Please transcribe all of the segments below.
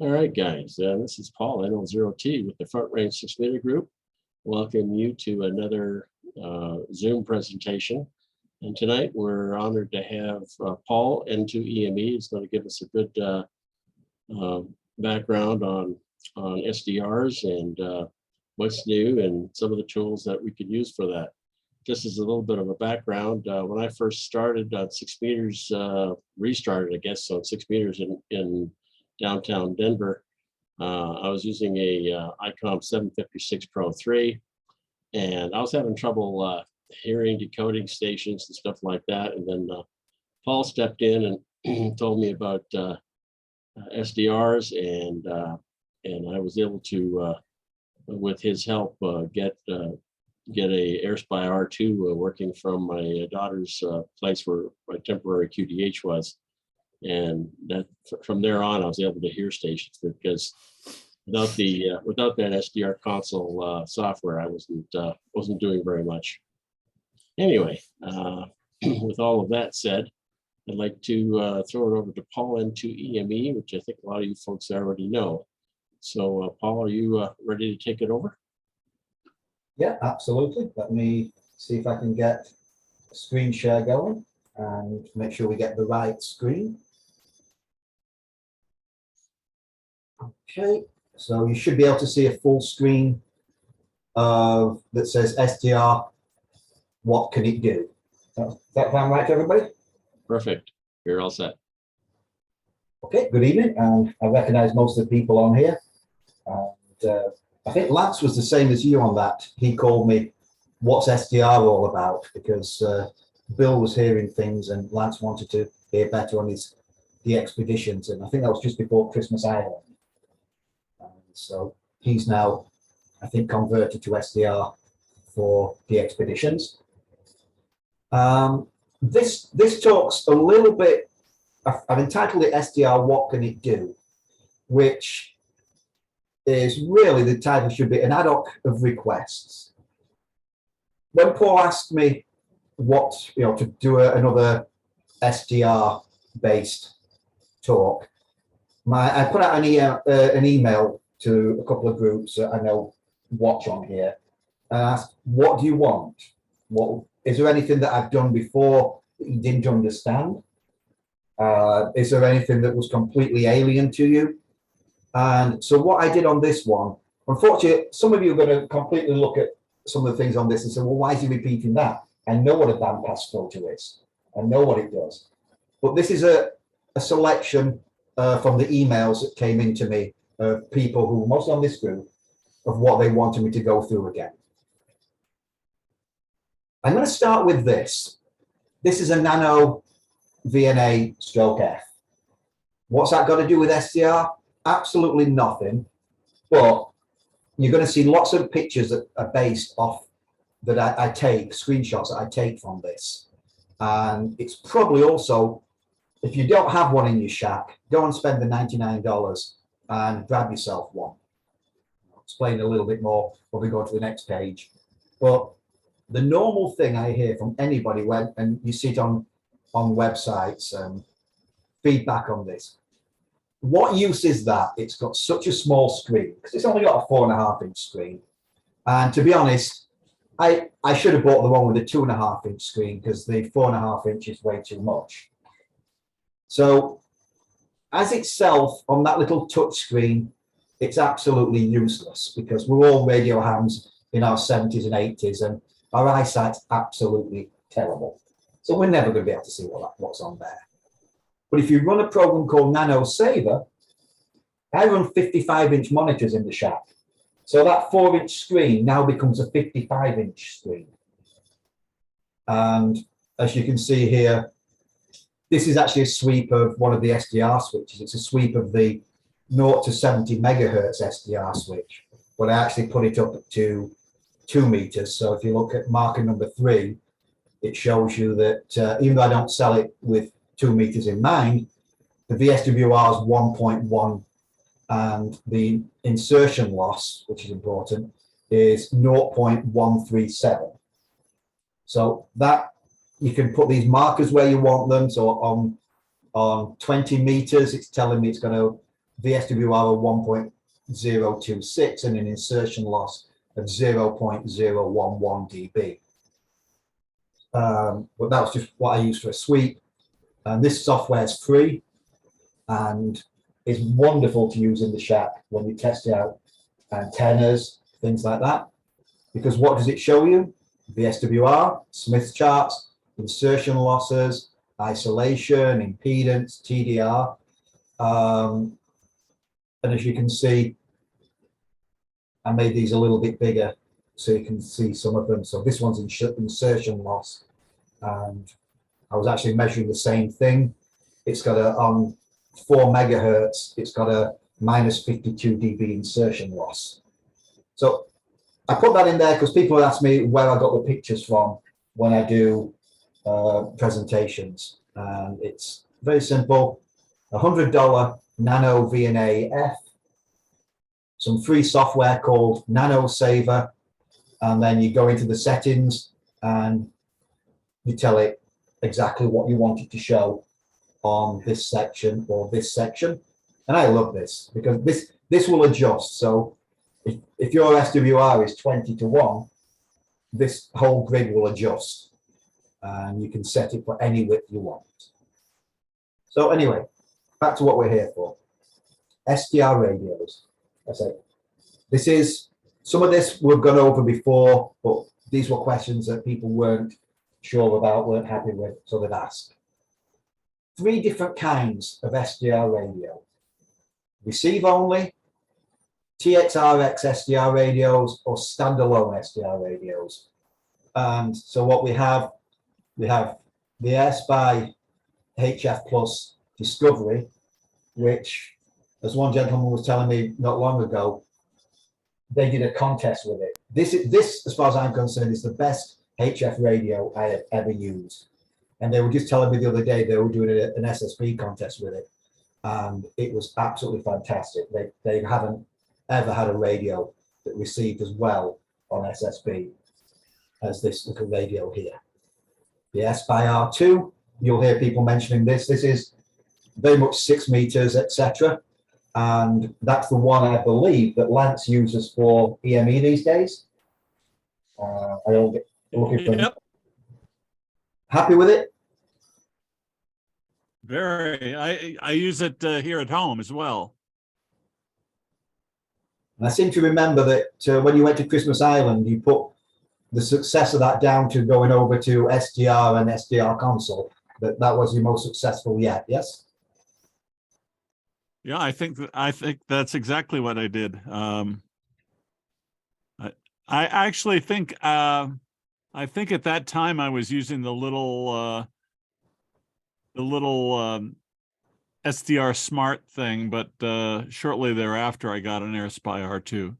All right, guys, this is Paul, N2EME with the Front Range 6-meter group. Welcome you to another Zoom presentation. And tonight we're honored to have Paul, N2EME, is going to give us a good background on SDRs and what's new and some of the tools that we could use for that. Just as a little bit of a background, when I first started on 6 meters, restarted, I guess, on 6 meters in downtown Denver, I was using a ICOM 756 Pro 3, and I was having trouble hearing decoding stations and stuff like that. And then Paul stepped in and told me about SDRs, and I was able to, with his help, get a AirSpy R2 working from my daughter's place where my temporary QDH was. And that from there on, I was able to hear stations, because without that SDR console software, I wasn't doing very much. Anyway, with all of that said, I'd like to throw it over to Paul, N2EME, which I think a lot of you folks already know. So, Paul, are you ready to take it over? Yeah, absolutely. Let me see if I can get a screen share going and make sure we get the right screen. Okay, so you should be able to see a full screen that says SDR, what can it do? Does that sound right to everybody? Perfect. You're all set. Okay, good evening. And I recognize most of the people on here. And I think Lance was the same as you on that. He called me, what's SDR all about? Because Bill was hearing things and Lance wanted to hear better on his DXpeditions. And I think that was just before Christmas Island. So he's now, I think, converted to SDR for DXpeditions. This talks a little bit, I've entitled it SDR, what can it do? Which is really, the title should be an ad hoc of requests. When Paul asked me what, to do another SDR based talk, I put out an email to a couple of groups that I know watch on here and asked, what do you want? Is there anything that I've done before that you didn't understand? Is there anything that was completely alien to you? And so what I did on this one, unfortunately, some of you are going to completely look at some of the things on this and say, well, why is he repeating that? I know what a bandpass filter is. I know what it does. But this is a selection from the emails that came into me of people who were mostly on this group of what they wanted me to go through again. I'm going to start with this. This is a nano VNA stroke F. What's that got to do with SDR? Absolutely nothing. But you're going to see lots of pictures that are based off that I take, screenshots that I take from this. And it's probably also, if you don't have one in your shack, go and spend the $99 and grab yourself one. I'll explain a little bit more when we go to the next page. But the normal thing I hear from anybody, and you see it on websites, feedback on this. What use is that? It's got such a small screen, because it's only got a 4.5-inch screen. And to be honest, I should have bought the one with a 2.5-inch screen, because the 4.5-inch is way too much. So as itself, on that little touch screen, it's absolutely useless, because we're all radio hams in our 70s and 80s, and our eyesight's absolutely terrible. So we're never going to be able to see what's on there. But if you run a program called Nano Saver, I run 55-inch monitors in the shack. So that 4-inch screen now becomes a 55-inch screen. And as you can see here, this is actually a sweep of one of the SDR switches. It's a sweep of the 0 to 70 megahertz SDR switch, but I actually put it up to 2 meters. So if you look at marker number 3, it shows you that even though I don't sell it with 2 meters in mind, the VSWR is 1.1, and the insertion loss, which is important, is 0.137. So that you can put these markers where you want them. So on 20 meters, it's telling me it's going to the SWR of 1.026 and an insertion loss of 0.011 dB. But that was just what I used for a sweep. And this software is free and is wonderful to use in the shack when you test out antennas, things like that. Because what does it show you? The SWR, Smith charts, insertion losses, isolation, impedance, TDR. And as you can see, I made these a little bit bigger so you can see some of them. So this one's insertion loss. And I was actually measuring the same thing. It's got a, on 4 megahertz, it's got a minus 52 dB insertion loss. So I put that in there because people ask me where I got the pictures from when I do presentations. And it's very simple, $100 Nano VNA F, some free software called Nano Saver, and then you go into the settings and you tell it exactly what you want it to show on this section or this section. And I love this because this will adjust. So if your SWR is 20:1, this whole grid will adjust and you can set it for any width you want. So anyway, back to what we're here for. SDR radios. I say, this is, some of this we've gone over before, but these were questions that people weren't sure about, weren't happy with, so they've asked. 3 different kinds of SDR radio. Receive only, TXRX SDR radios, or standalone SDR radios. And so what we have the AirSpy HF Plus Discovery, which, as one gentleman was telling me not long ago, they did a contest with it. This, as far as I'm concerned, is the best HF radio I have ever used. And they were just telling me the other day they were doing an SSB contest with it. And it was absolutely fantastic. They haven't ever had a radio that received as well on SSB as this little radio here. The AirSpy R2, you'll hear people mentioning this. This is very much 6 meters, etc. And that's the one I believe that Lance uses for EME these days. I don't get looking for. Yep. Happy with it? Very. I use it here at home as well. And I seem to remember that when you went to Christmas Island, you put the success of that down to going over to SDR and SDR console. That was your most successful yet, yes? Yeah, I think that's exactly what I did. I actually think I think at that time I was using the little SDR Smart thing, but shortly thereafter I got an AirSpy R2.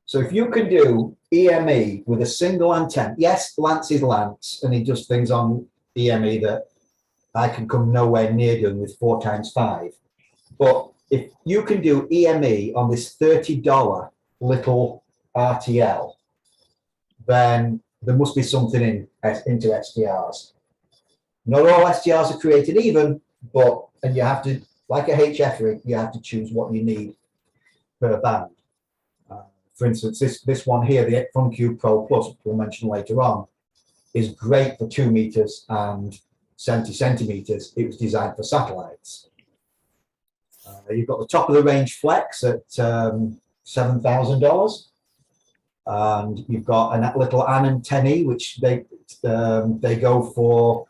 So if you could do EME with a single antenna, yes, Lance is Lance, and he does things on EME that I can come nowhere near doing with 4x5. But if you can do EME on this $30 little RTL, then there must be something into SDRs. Not all SDRs are created even, and you have to, like a HF rig, you have to choose what you need per band. For instance, this one here, the FunCube Pro Plus, which we'll mention later on, is great for 2 meters and 70 centimeters. It was designed for satellites. You've got the top of the range Flex at $7,000. And you've got a little N2EME, which they go for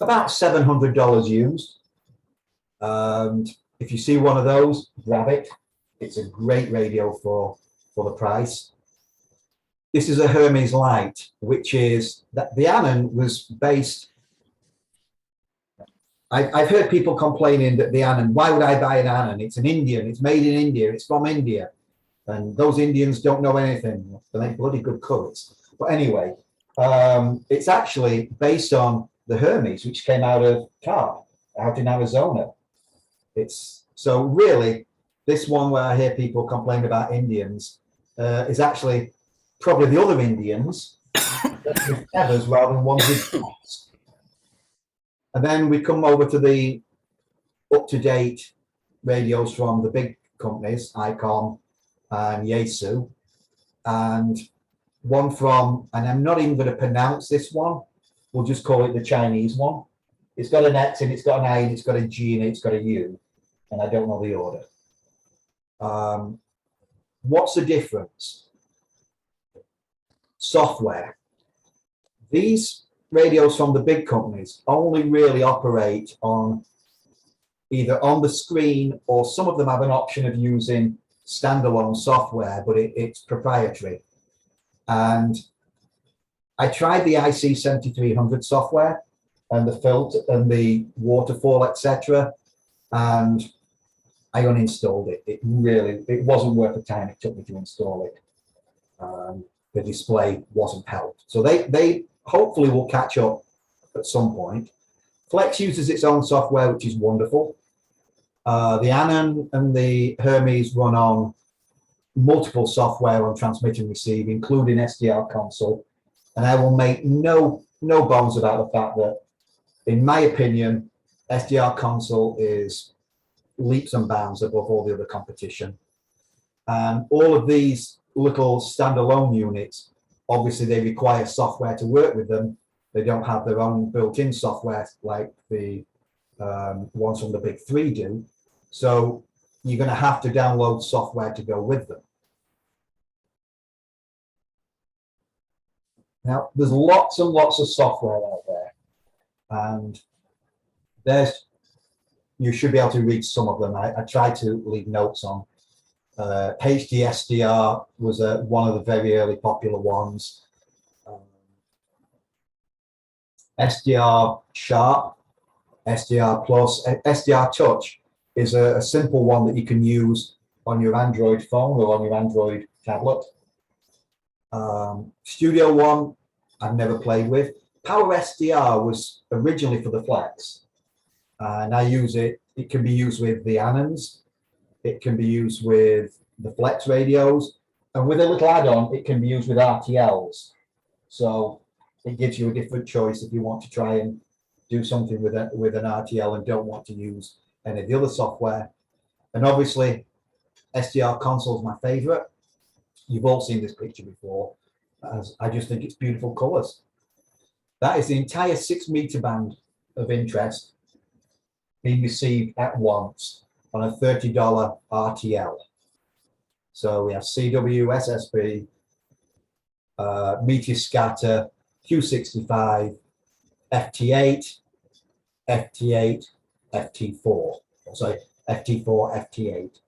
about $700 used. And if you see one of those, grab it. It's a great radio for the price. This is a Hermes Lite, which is that the Anon was based. I've heard people complaining that the Anon, why would I buy an Anon? It's an Indian, it's made in India, it's from India. And those Indians don't know anything. They make bloody good cuts. But anyway, it's actually based on the Hermes, which came out of Carp, out in Arizona. It's so really, this one where I hear people complain about Indians is actually probably the other Indians with feathers rather than ones with dots. And then we come over to the up-to-date radios from the big companies, ICOM and Yaesu, and one from, and I'm not even going to pronounce this one, we'll just call it the Chinese one. It's got an X and it's got an I and it's got a G and it's got a U, and I don't know the order. What's the difference? Software. These radios from the big companies only really operate on either on the screen, or some of them have an option of using standalone software, but it's proprietary. And I tried the IC7300 software and the filter and the waterfall, etc., and I uninstalled it. It wasn't worth the time it took me to install it. The display wasn't helped. So they hopefully will catch up at some point. Flex uses its own software, which is wonderful. The Anon and the Hermes run on multiple software on transmit and receive, including SDR console. And I will make no bones about the fact that, in my opinion, SDR console is leaps and bounds above all the other competition. And all of these little standalone units, obviously they require software to work with them. They don't have their own built-in software like the ones from the big three do. So you're going to have to download software to go with them. Now, there's lots and lots of software out there, and you should be able to read some of them. I tried to leave notes on. HD SDR was one of the very early popular ones. SDR Sharp, SDR Plus, SDR Touch is a simple one that you can use on your Android phone or on your Android tablet. Studio One, I've never played with. Power SDR was originally for the Flex, and I use it. It can be used with the Anons. It can be used with the Flex radios, and with a little add-on, it can be used with RTLs. So it gives you a different choice if you want to try and do something with an RTL and don't want to use any of the other software. And obviously, SDR console is my favorite. You've all seen this picture before, as I just think it's beautiful colors. That is the entire 6-meter band of interest being received at once on a $30 RTL. So we have CW, SSB, Meteor Scatter, Q65, FT8, FT8, FT4, sorry, FT4, FT8,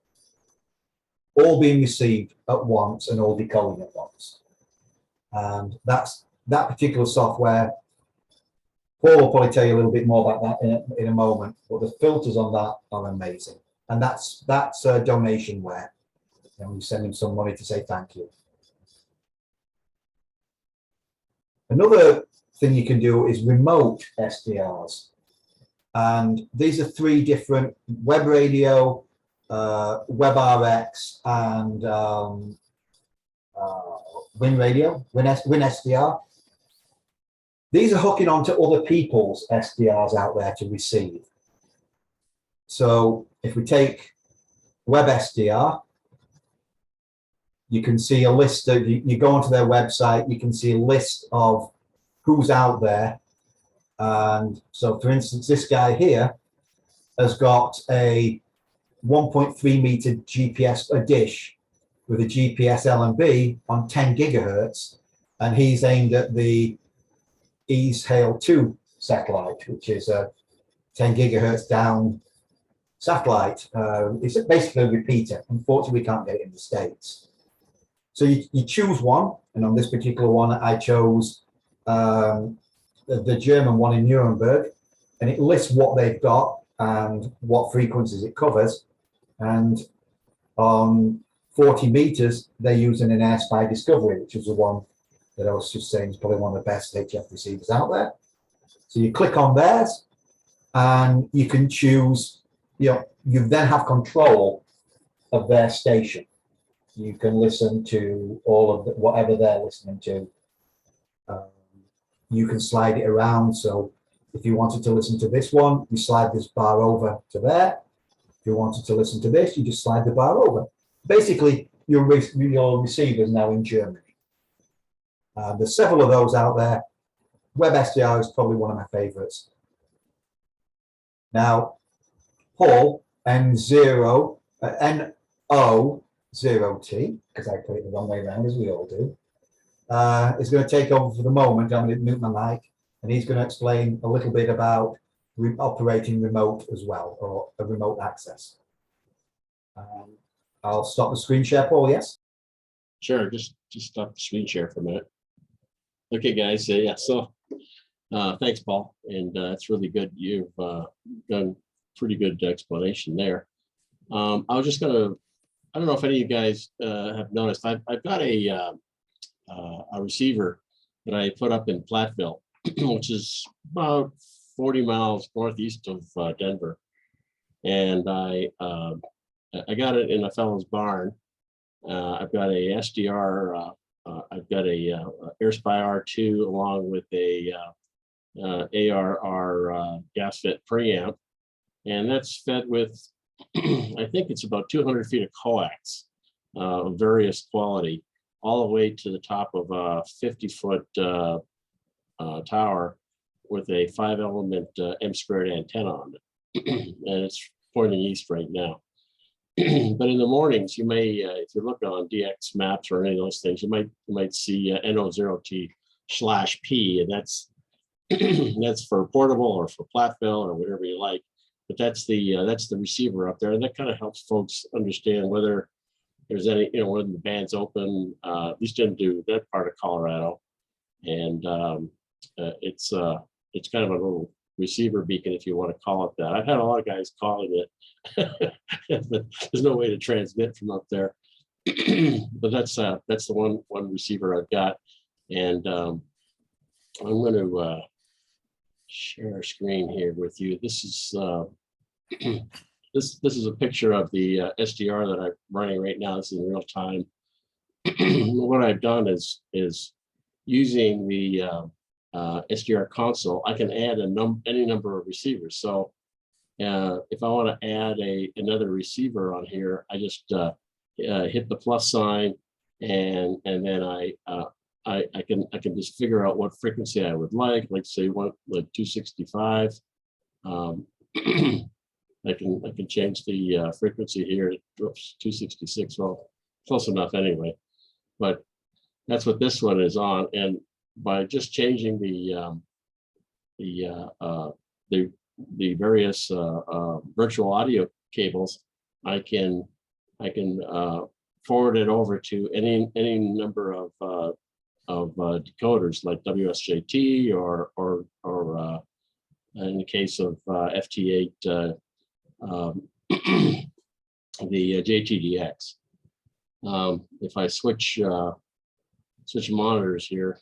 all being received at once and all decoding at once. And that particular software. Paul will probably tell you a little bit more about that in a moment, but the filters on that are amazing. And that's donationware. And we send him some money to say thank you. Another thing you can do is remote SDRs. And these are 3 different: web radio, WebRX, and Win Radio, Win SDR. These are hooking onto other people's SDRs out there to receive. So if we take Web SDR, you can see a list of, you go onto their website, you can see a list of who's out there. And so, for instance, this guy here has got a 1.3 meter GPS, a dish with a GPS LNB on 10 gigahertz, and he's aimed at the Hail 2 satellite, which is a 10 gigahertz down satellite. It's basically a repeater. Unfortunately, we can't get it in the States. So you choose one, and on this particular one, I chose the German one in Nuremberg, and it lists what they've got and what frequencies it covers. And on 40 meters, they're using an AirSpy Discovery, which is the one that I was just saying is probably one of the best HF receivers out there. So you click on theirs, and you can choose, you then have control of their station. You can listen to all of whatever they're listening to. You can slide it around. So if you wanted to listen to this one, you slide this bar over to there, If you wanted to listen to this, you just slide the bar over. Basically, your receiver is now in Germany. There's several of those out there. Web SDR is probably one of my favorites. Now, Paul, N0, N0T, because I put it the wrong way around, as we all do, is going to take over for the moment. I'm going to mute my mic, and he's going to explain a little bit about operating remote as well, or a remote access. I'll stop the screen share, Paul, yes? Sure, just stop the screen share for a minute. Okay, guys, yeah, so thanks, Paul, and it's really good. You've done pretty good explanation there. I was just gonna, I don't know if any of you guys have noticed, I've got a receiver that I put up in Platteville, which is about 40 miles northeast of Denver, and I got it in a fellow's barn. I've got a SDR. I've got a AirSpy R2 along with a ARR gas fit preamp, and that's fed with I think it's about 200 feet of coax of various quality, all the way to the top of a 50-foot tower with a 5-element M2 antenna on it, and it's pointing east right now. But in the mornings, you may, if you look on DX maps or any of those things, you might see N0T/P, and that's that's for portable or for Platteville or whatever you like. But that's the receiver up there, and that kind of helps folks understand whether there's any, when the band's open, at least into that part of Colorado, and it's kind of a little receiver beacon, if you want to call it that. I've had a lot of guys calling it, but there's no way to transmit from up there. But that's the one receiver I've got, and I'm going to share a screen here with you. This is this is a picture of the SDR that I'm running right now. This is in real time. What I've done is using the SDR console, I can add any number of receivers. So if I want to add another receiver on here, I just hit the plus sign, and then I can just figure out what frequency I would like say like 265. I can change the frequency here. Oops, 266. Well, close enough anyway. But that's what this one is on, and by just changing the various virtual audio cables, I can forward it over to any number of decoders like WSJT or in the case of FT8 the JTDX. If I switch monitors here,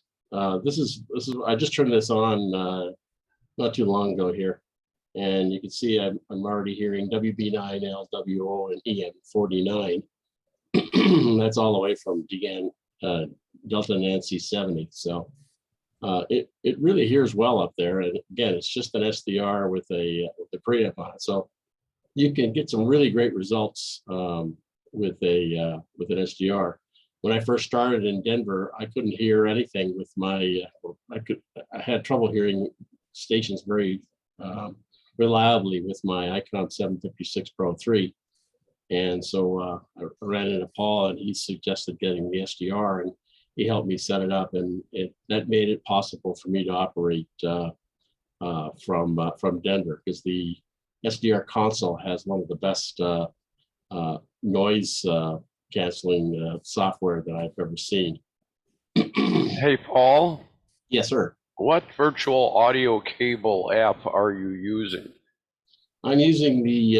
this is I just turned this on not too long ago here, and you can see I'm already hearing WB9, LWO, and EM49. That's all the way from Delta Nancy 70. So it really hears well up there, and again, it's just an SDR with a preamp on it, so you can get some really great results with an SDR. When I first started in Denver, I couldn't hear anything with my. I had trouble hearing stations very reliably with my Icon 756 Pro 3, and so I ran into Paul, and he suggested getting the SDR, and he helped me set it up, and that made it possible for me to operate from Denver, because the SDR console has one of the best noise canceling software that I've ever seen. Hey, Paul. Yes, sir. What virtual audio cable app are you using? I'm using the,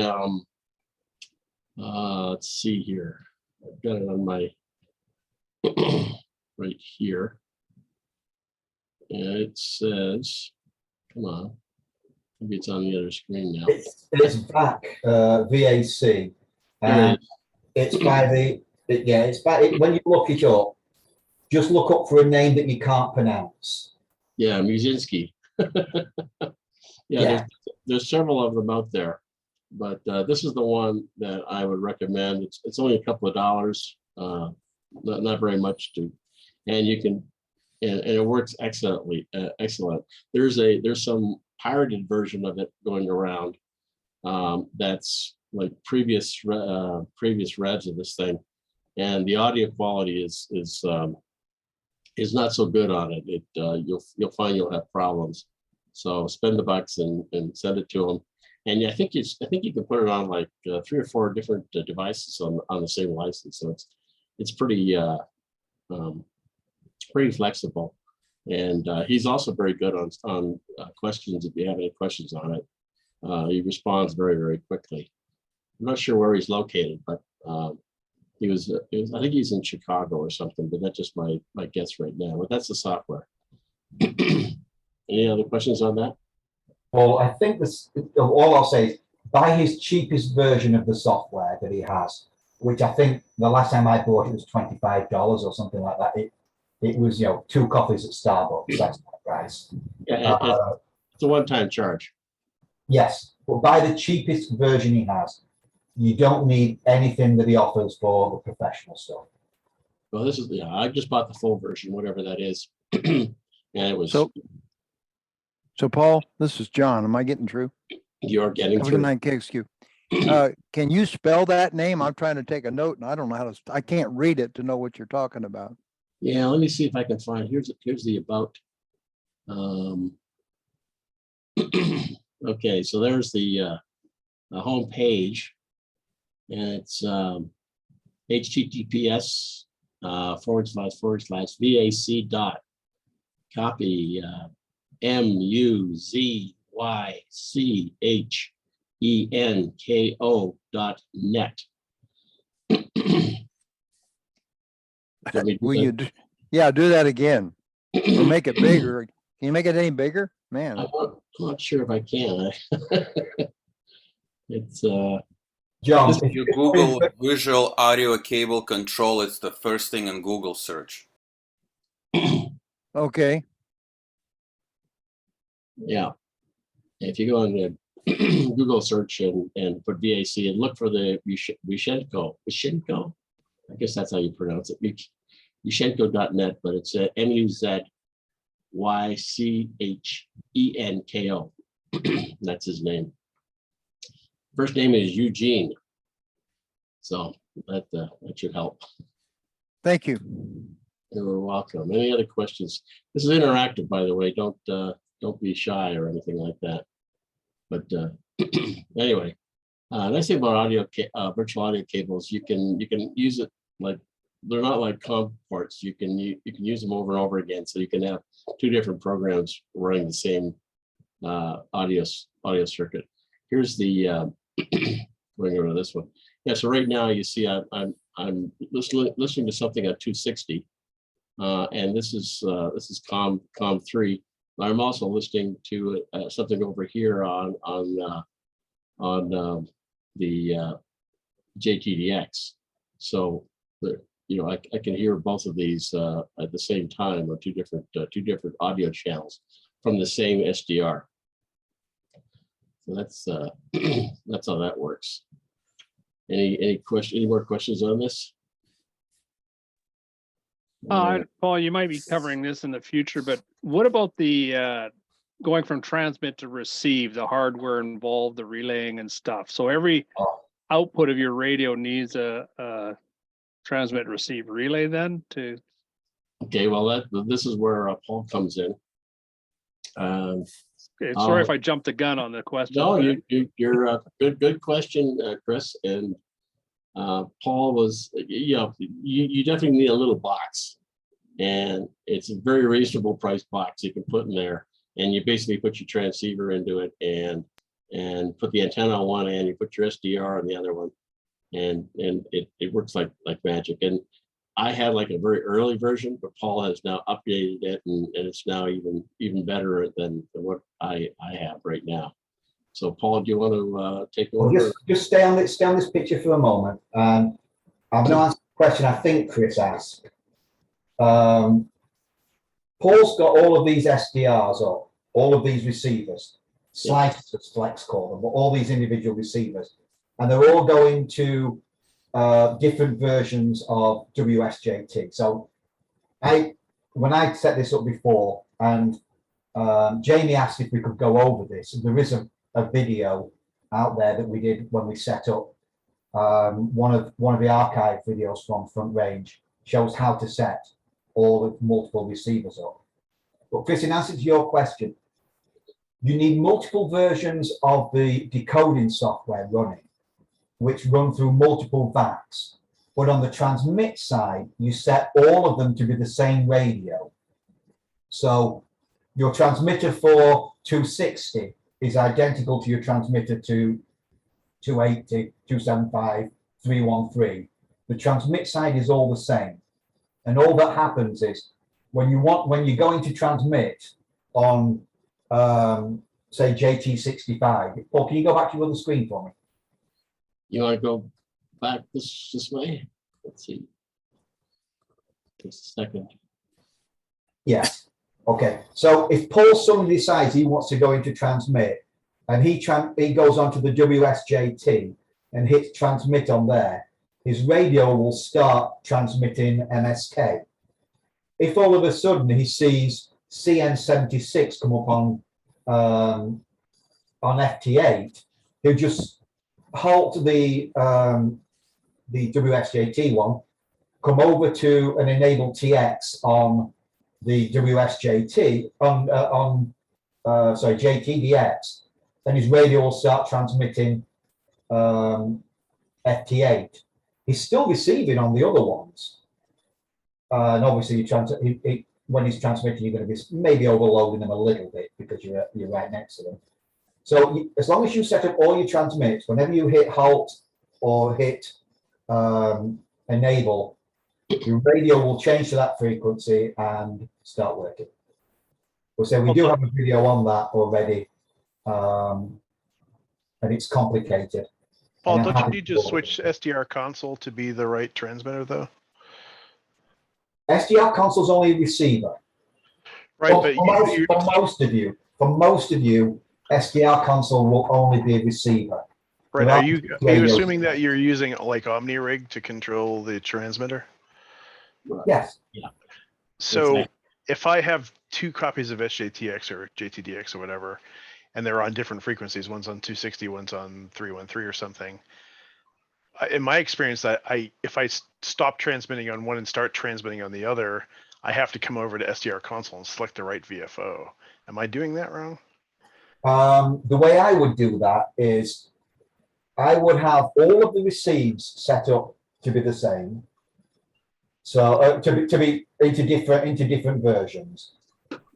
let's see here. I've got it on my, right here. And it says, come on. Maybe it's on the other screen now. It's back, VAC. It's by when you look it up, just look up for a name that you can't pronounce. Yeah, Muzinski. Yeah. There's several of them out there. this is the one that I would recommend. It's only a couple of dollars, not very much to, and you can, and it works excellently, excellent. There's some pirated version of it going around, that's like previous revs of this thing, and the audio quality is not so good on it. You'll find you'll have problems. So spend the bucks and send it to them. And I think you can put it on like 3 or 4 different devices on the same license. So it's pretty flexible. And he's also very good on questions. If you have any questions on it, he responds very, very quickly. I'm not sure where he's located, but he was I think he's in Chicago or something, but that's just my guess right now. But that's the software. Any other questions on that? Well, I think this, all I'll say is buy his cheapest version of the software that he has, which I think the last time I bought it was $25 or something like that. It was, 2 coffees at Starbucks. That's the price. Yeah, it's a one-time charge. Yes, but buy the cheapest version he has. You don't need anything that he offers for the professional stuff. Well, this is, I just bought the full version, whatever that is. And it was. So Paul, this is John. Am I getting through? You're getting Good through. night, KXQ. Can you spell that name? I'm trying to take a note and I don't know how to, I can't read it to know what you're talking about. Yeah, let me see if I can find, here's the about. Okay, so there's the home page, and it's https // vac copy MUZYCHENKO.net. Will you do that again or make it bigger? Can you make it any bigger? Man, I'm not sure if I can. It's John, If you Google visual audio cable control, it's the first thing in Google search. okay. Yeah. If you go on the Google search and put VAC and look for the Vishenko. I guess that's how you pronounce it. Vishenko.net, but it's MUZYCHENKO. That's his name. First name is Eugene. So that should help. Thank you. You're welcome. Any other questions? This is interactive, by the way. Don't be shy or anything like that. But anyway, nice thing about virtual audio cables, you can use it like they're not like COM ports. You can use them over and over again, so you can have 2 different programs running the same audio circuit. Here's the going over to this one. Yeah, so right now you see I'm listening to something at 260, and this is COM3. I'm also listening to something over here on the JTDX. So I can hear both of these at the same time on two different audio channels from the same SDR. So that's that's how that works. Any more questions on this? Paul, you might be covering this in the future, but what about the going from transmit to receive, the hardware involved, the relaying and stuff? So every output of your radio needs a transmit receive relay then to. Okay, well this is where Paul comes in. Sorry if I jumped the gun on the question. No, you're a good question, Chris. And Paul was, you definitely need a little box, and it's a very reasonable price box you can put in there, and you basically put your transceiver into it and put the antenna on one end, you put your SDR on the other one, and it works like magic. And I had like a very early version, but Paul has now updated it, and it's now even better than what I have right now. So Paul, do you want to take over? Well, just stay on this picture for a moment. I'm going to answer the question I think Chris asked. Paul's got all of these SDRs up, all of these receivers. slices, as Flex call them, but all these individual receivers, and they're all going to different versions of WSJT. So when I set this up before, and Jamie asked if we could go over this, there is a video out there that we did when we set up one of the archive videos from Front Range, shows how to set all the multiple receivers up. But Chris, in answer to your question, you need multiple versions of the decoding software running, which run through multiple VACs. But on the transmit side, you set all of them to be the same radio. So your transmitter for 260 is identical to your transmitter to 280, 275, 313. The transmit side is all the same. And all that happens is when you're going to transmit on, say, JT65, Paul, can you go back to your other screen for me? You want to go back this way? Let's see. Just a second. Yes. Okay. So if Paul suddenly decides he wants to go into transmit, and he goes onto the WSJT and hits transmit on there, his radio will start transmitting MSK. If all of a sudden he sees CN76 come up on FT8, he'll just halt the WSJT one, come over to an enable TX on the WSJT sorry, JTDX, then his radio will start transmitting FT8. He's still receiving on the other ones, and obviously when he's transmitting, you're going to be maybe overloading them a little bit because you're right next to them. So as long as you set up all your transmits, whenever you hit halt or hit enable, your radio will change to that frequency and start working. So we do have a video on that already, and it's complicated. Paul, And don't you I'm need to switch SDR console to be the right transmitter, though? SDR console's only a receiver. Right, but For most of you, SDR console will only be a receiver. right. Are you assuming that you're using like OmniRig to control the transmitter? Yes. Yeah. So Exactly. if I have two copies of SJTX or JTDX or whatever, and they're on different frequencies, one's on 260, one's on 313 or something. In my experience, that if I stop transmitting on one and start transmitting on the other, I have to come over to SDR console and select the right VFO. Am I doing that wrong? The way I would do that is I would have all of the receives set up to be the same. So to be into different versions.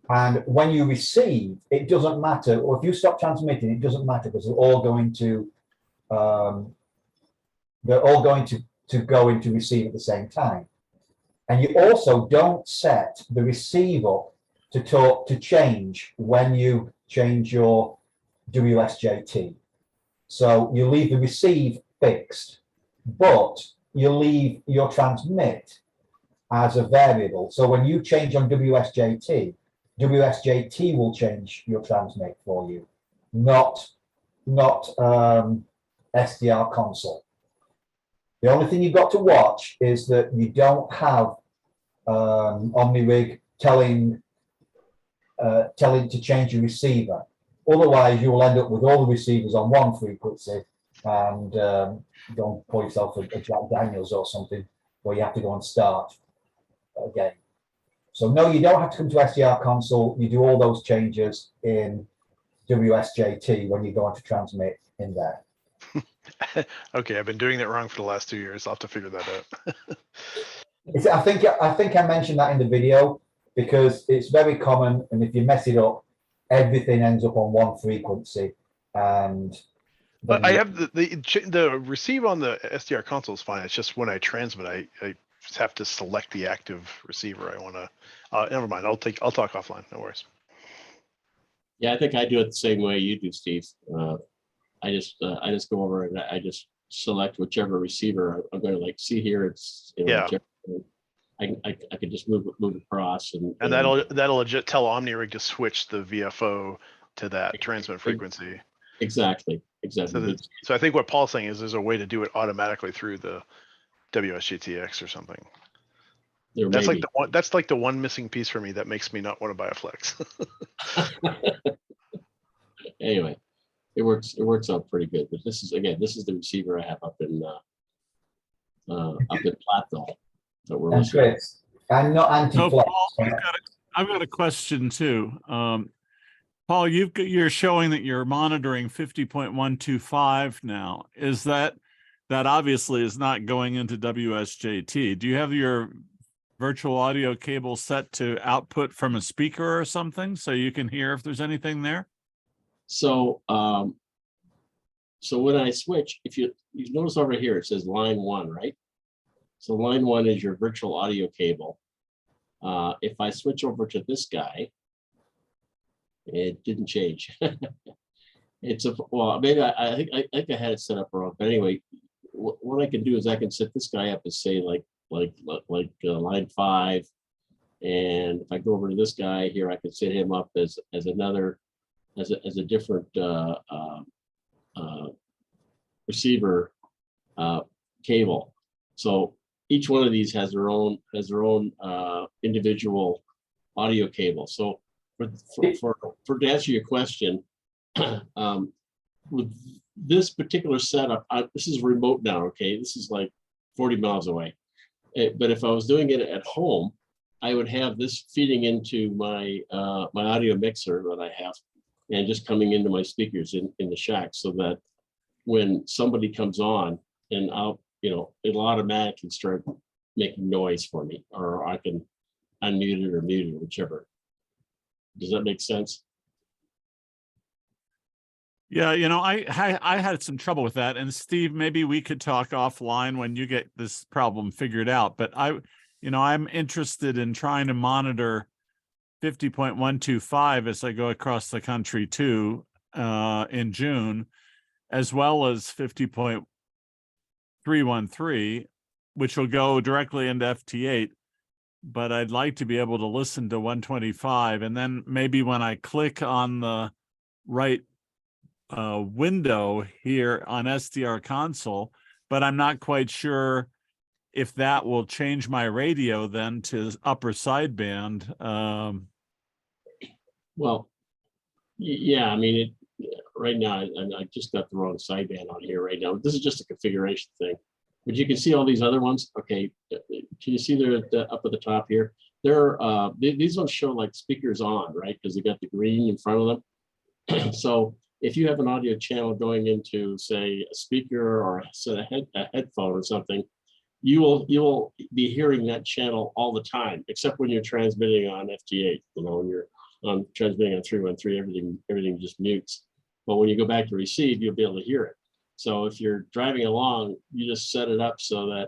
And when you receive, it doesn't matter, or if you stop transmitting, it doesn't matter because they're all going to go into receive at the same time. And you also don't set the receive up to change when you change your WSJT. So you leave the receive fixed, but you leave your transmit as a variable. So when you change on WSJT, WSJT will change your transmit for you, not SDR console. The only thing you've got to watch is that you don't have OmniRig telling to change your receiver. Otherwise, you will end up with all the receivers on one frequency and don't pour yourself a Jack Daniels or something where you have to go and start again. So no, you don't have to come to SDR console. You do all those changes in WSJT when you go on to transmit in there. Okay, I've been doing that wrong for the last 2 years. I'll have to figure that out. I think I mentioned that in the video because it's very common, and if you mess it up, everything ends up on one frequency. And but I have the receive on the SDR console is fine. It's just when I transmit, I just have to select the active receiver I want to. Never mind. I'll talk offline. No worries. Yeah, I think I do it the same way you do, Steve. I just go over and I just select whichever receiver I'm going to like. See here, it's Yeah. I can just move across and that'll tell OmniRig to switch the VFO to that transmit frequency. Exactly. So, so I think what Paul's saying is there's a way to do it automatically through the WSGTX or something. That's like the one. That's like the one missing piece for me that makes me not want to buy a Flex. Anyway, it works out pretty good. But this is the receiver I have up in Platteville that we're And listening. Chris, I'm not So anti-flex. Paul, I've got a question too. Paul, you're showing that you're monitoring 50.125 now. Is that obviously is not going into WSJT? Do you have your virtual audio cable set to output from a speaker or something so you can hear if there's anything there? So so when I switch, if you notice over here, it says line 1, right? So line 1 is your virtual audio cable. If I switch over to this guy, it didn't change. Well, maybe I think I had it set up wrong. But anyway, what I can do is I can set this guy up as say like line 5, and if I go over to this guy here, I can set him up as a different receiver cable. So each one of these has their own individual audio cable. So for to answer your question, with this particular setup, this is remote now. Okay, this is like 40 miles away. But if I was doing it at home, I would have this feeding into my my audio mixer that I have, and just coming into my speakers in the shack, so that when somebody comes on, and it'll automatically start making noise for me, or I can unmute it or mute it, whichever. Does that make sense? Yeah, I had some trouble with that. And Steve, maybe we could talk offline when you get this problem figured out. But I'm interested in trying to monitor 50.125 as I go across the country too in June, as well as 50.313, which will go directly into FT8. But I'd like to be able to listen to 125, and then maybe when I click on the right window here on SDR console, but I'm not quite sure if that will change my radio then to upper sideband. Well, yeah, I mean, right now, I just got the wrong sideband on here right now. This is just a configuration thing. But you can see all these other ones. Okay, can you see they're up at the top here? These ones show like speakers on, right? Because they got the green in front of them. So if you have an audio channel going into, say, a speaker or a headphone or something, you will be hearing that channel all the time, except when you're transmitting on FT8. When you're transmitting on 313, everything just mutes. But when you go back to receive, you'll be able to hear it. So if you're driving along, you just set it up so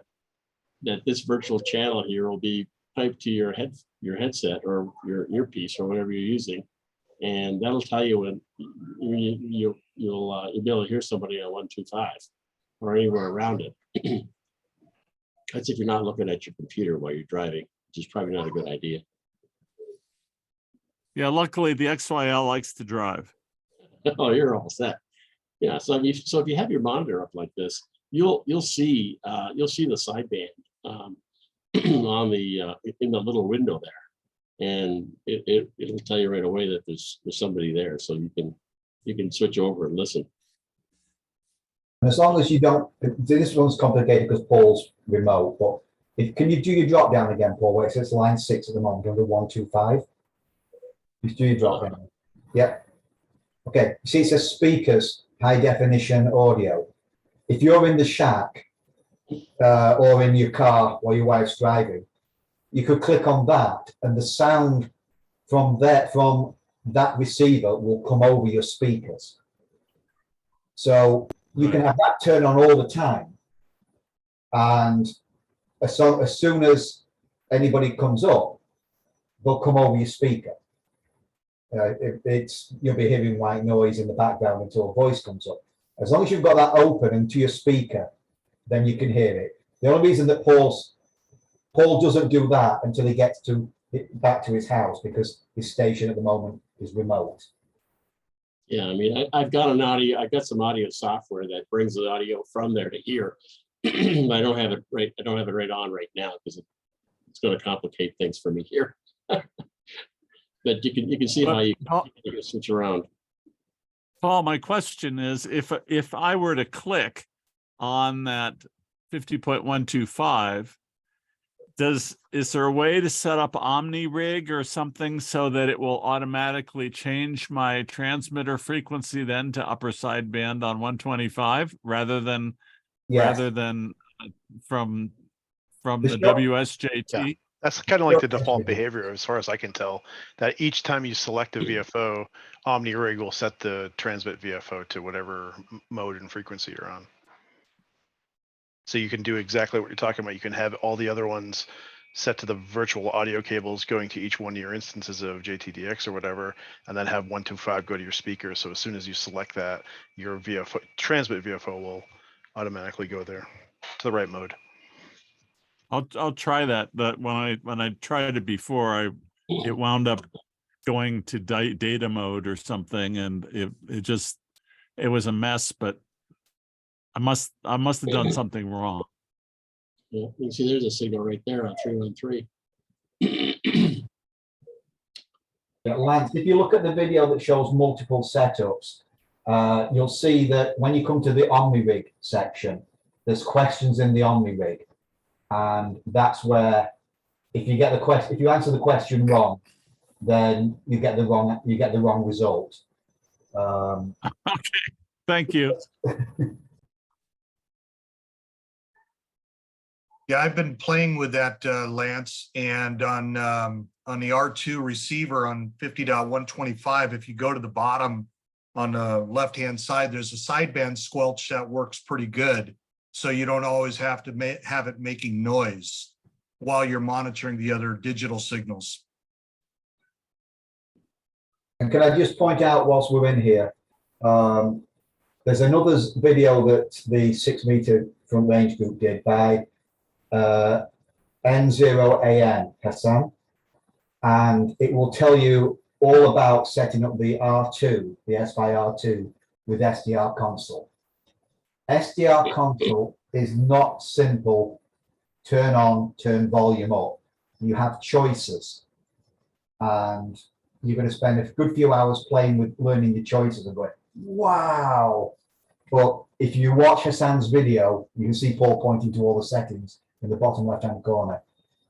that this virtual channel here will be piped to your headset or your earpiece or whatever you're using, and that'll tell you when you'll be able to hear somebody on 125 or anywhere around it. That's if you're not looking at your computer while you're driving, which is probably not a good idea. Yeah, luckily the XYL likes to drive. Oh, you're all set. Yeah, so if you have your monitor up like this, you'll see the sideband on the in the little window there, and it'll tell you right away that there's somebody there, so you can switch over and listen. And as long as you don't, this one's complicated because Paul's remote, but can you do your drop down again, Paul, where it says line 6 at the moment, under 125? Just do your drop down. Yep. Okay, see it says speakers, high definition audio. If you're in the shack or in your car while your wife's driving, you could click on that and the sound from that receiver will come over your speakers. So you can have that turned on all the time. And as soon as anybody comes up, they'll come over your speaker. You'll be hearing white noise in the background until a voice comes up. As long as you've got that open and to your speaker, then you can hear it. The only reason that Paul doesn't do that until he gets back to his house, because his station at the moment is remote. Yeah, I mean, I've got some audio software that brings the audio from there to here. I don't have it right. I don't have it right on right now because it's going to complicate things for me here. But you can see how you can switch around. Paul, my question is, if I were to click on that 50.125, is there a way to set up OmniRig or something so that it will automatically change my transmitter frequency then to upper sideband on 125 rather than Yes. from The the show- WSJT? That's kind of like the Sure. default behavior, as far as I can tell, that each time you select a VFO, OmniRig will set the transmit VFO to whatever mode and frequency you're on. So you can do exactly what you're talking about. You can have all the other ones set to the virtual audio cables going to each one of your instances of JTDX or whatever, and then have 125 go to your speaker. So as soon as you select that, your VFO transmit VFO will automatically go there to the right mode. I'll try that, but when I tried it before, it wound up going to data mode or something, and it was a mess. But I must have done something wrong. Yeah, you can see there's a signal right there on 313. Yeah, Lance, if you look at the video that shows multiple setups, you'll see that when you come to the OmniRig section, there's questions in the OmniRig, and that's where if you answer the question wrong, then you get the wrong result. Okay, thank you. Yeah, I've been playing with that, Lance, and on the R2 receiver on 50.125, if you go to the bottom on the left-hand side, there's a sideband squelch that works pretty good. So you don't always have to have it making noise while you're monitoring the other digital signals. And can I just point out whilst we're in here, there's another video that the 6 meter front range group did by N2EME Hassan, and it will tell you all about setting up the R2, the S/R2 with SDR console. SDR console is not simple. Turn on, turn volume up. You have choices, and you're going to spend a good few hours playing with learning your choices and going, wow. But if you watch Hassan's video, you can see Paul pointing to all the settings in the bottom left-hand corner.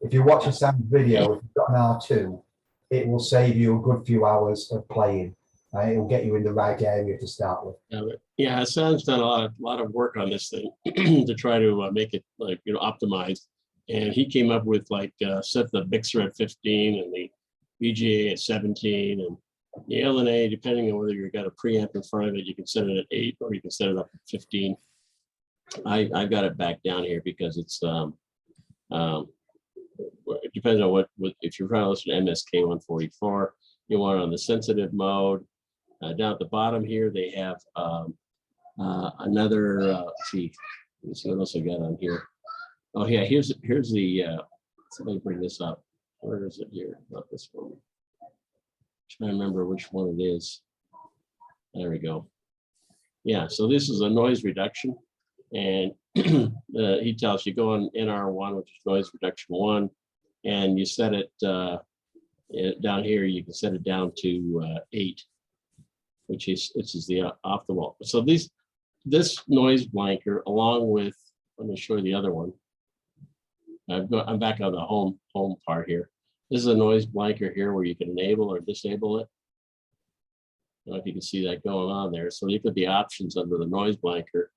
If you watch Hassan's video, if you've got an R2, it will save you a good few hours of playing. It will get you in the right area to start with. Yeah, Hassan's done a lot of work on this thing to try to make it optimized. And he came up with set the mixer at 15 and the VGA at 17 and the LNA, depending on whether you've got a preamp in front of it, you can set it at 8 or you can set it up at 15. I've got it back down here because it's it depends on what if you're trying to listen to MSK 144, you want it on the sensitive mode. Down at the bottom here, they have another. Let's see what else I got on here. Oh yeah, here's the. Somebody bring this up. Where is it here? Not this one. Trying to remember which one it is. There we go. Yeah, so this is a noise reduction, and he tells you go on NR1, which is noise reduction 1, and you set it down here. You can set it down to 8, which is the optimal. So this noise blanker, along with, let me show you the other one. I'm back on the home part here. This is a noise blanker here where you can enable or disable it. I don't know if you can see that going on there. So you put the options under the noise blanker,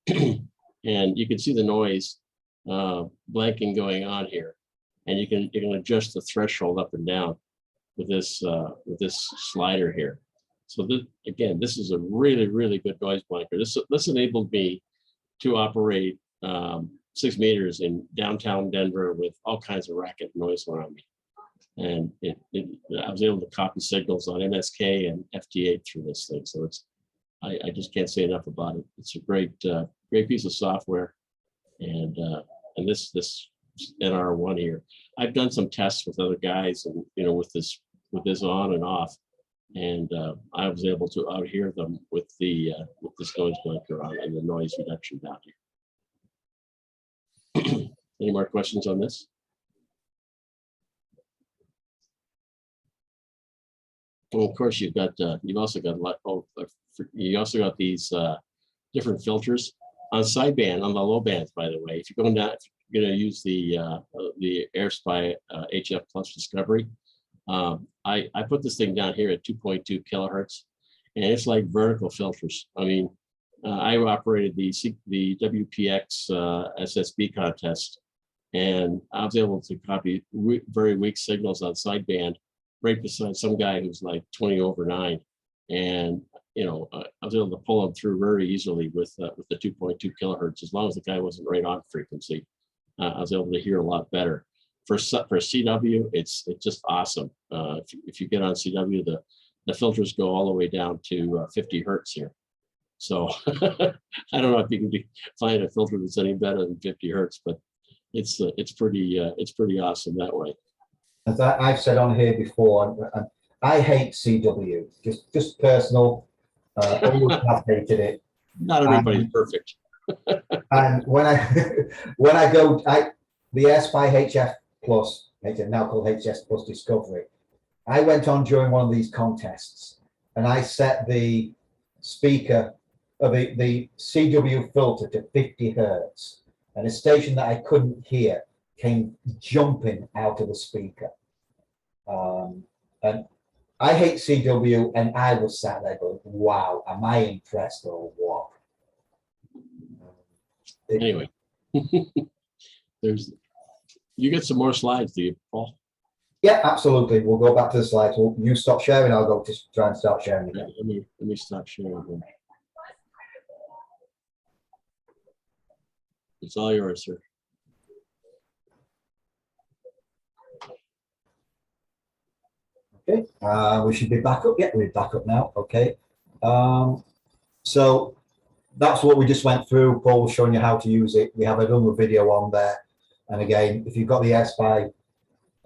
and you can see the noise blanking going on here, and you can adjust the threshold up and down with this slider here. So this is a really good noise blanker. This enabled me to operate 6 meters in downtown Denver with all kinds of racket noise around me. And I was able to copy signals on MSK and FT8 through this thing. So I just can't say enough about it. It's a great piece of software. And this NR1 here, I've done some tests with other guys and, with this on and off. And I was able to out-hear them with this noise blanker on and the noise reduction down here. Any more questions on this? Well, of course, you've also got you also got these different filters on sideband on the low bands. By the way, if you're going down, if you're going to use the AirSpy HF Plus Discovery, I put this thing down here at 2.2 kilohertz, and it's like vertical filters. I mean, I operated the WPX SSB contest, and I was able to copy very weak signals on sideband right beside some guy who's like 20 over 9, and I was able to pull them through very easily with the 2.2 kilohertz. As long as the guy wasn't right on frequency, I was able to hear a lot better. For CW, it's just awesome. If you get on CW, the filters go all the way down to 50 hertz here. So I don't know if you can find a filter that's any better than 50 hertz, but it's pretty awesome that way. As I've said on here before, I hate CW. Just personal. Always have hated it. Not everybody's perfect. And when I go, the AirSpy HF Plus, now called HS Plus Discovery, I went on during one of these contests, and I set the speaker of the CW filter to 50 hertz, and a station that I couldn't hear came jumping out of the speaker. And I hate CW, and I was sat there going, wow, am I impressed or what? Anyway, you get some more slides, do you, Paul? Yeah, absolutely. We'll go back to the slides. You stop sharing, I'll go to try and start sharing again. Let me stop sharing. It's all yours, sir. Okay, we should be back up. Yeah, we're back up now. Okay. So that's what we just went through. Paul was showing you how to use it. We have another video on there. And again, if you've got the AirSpy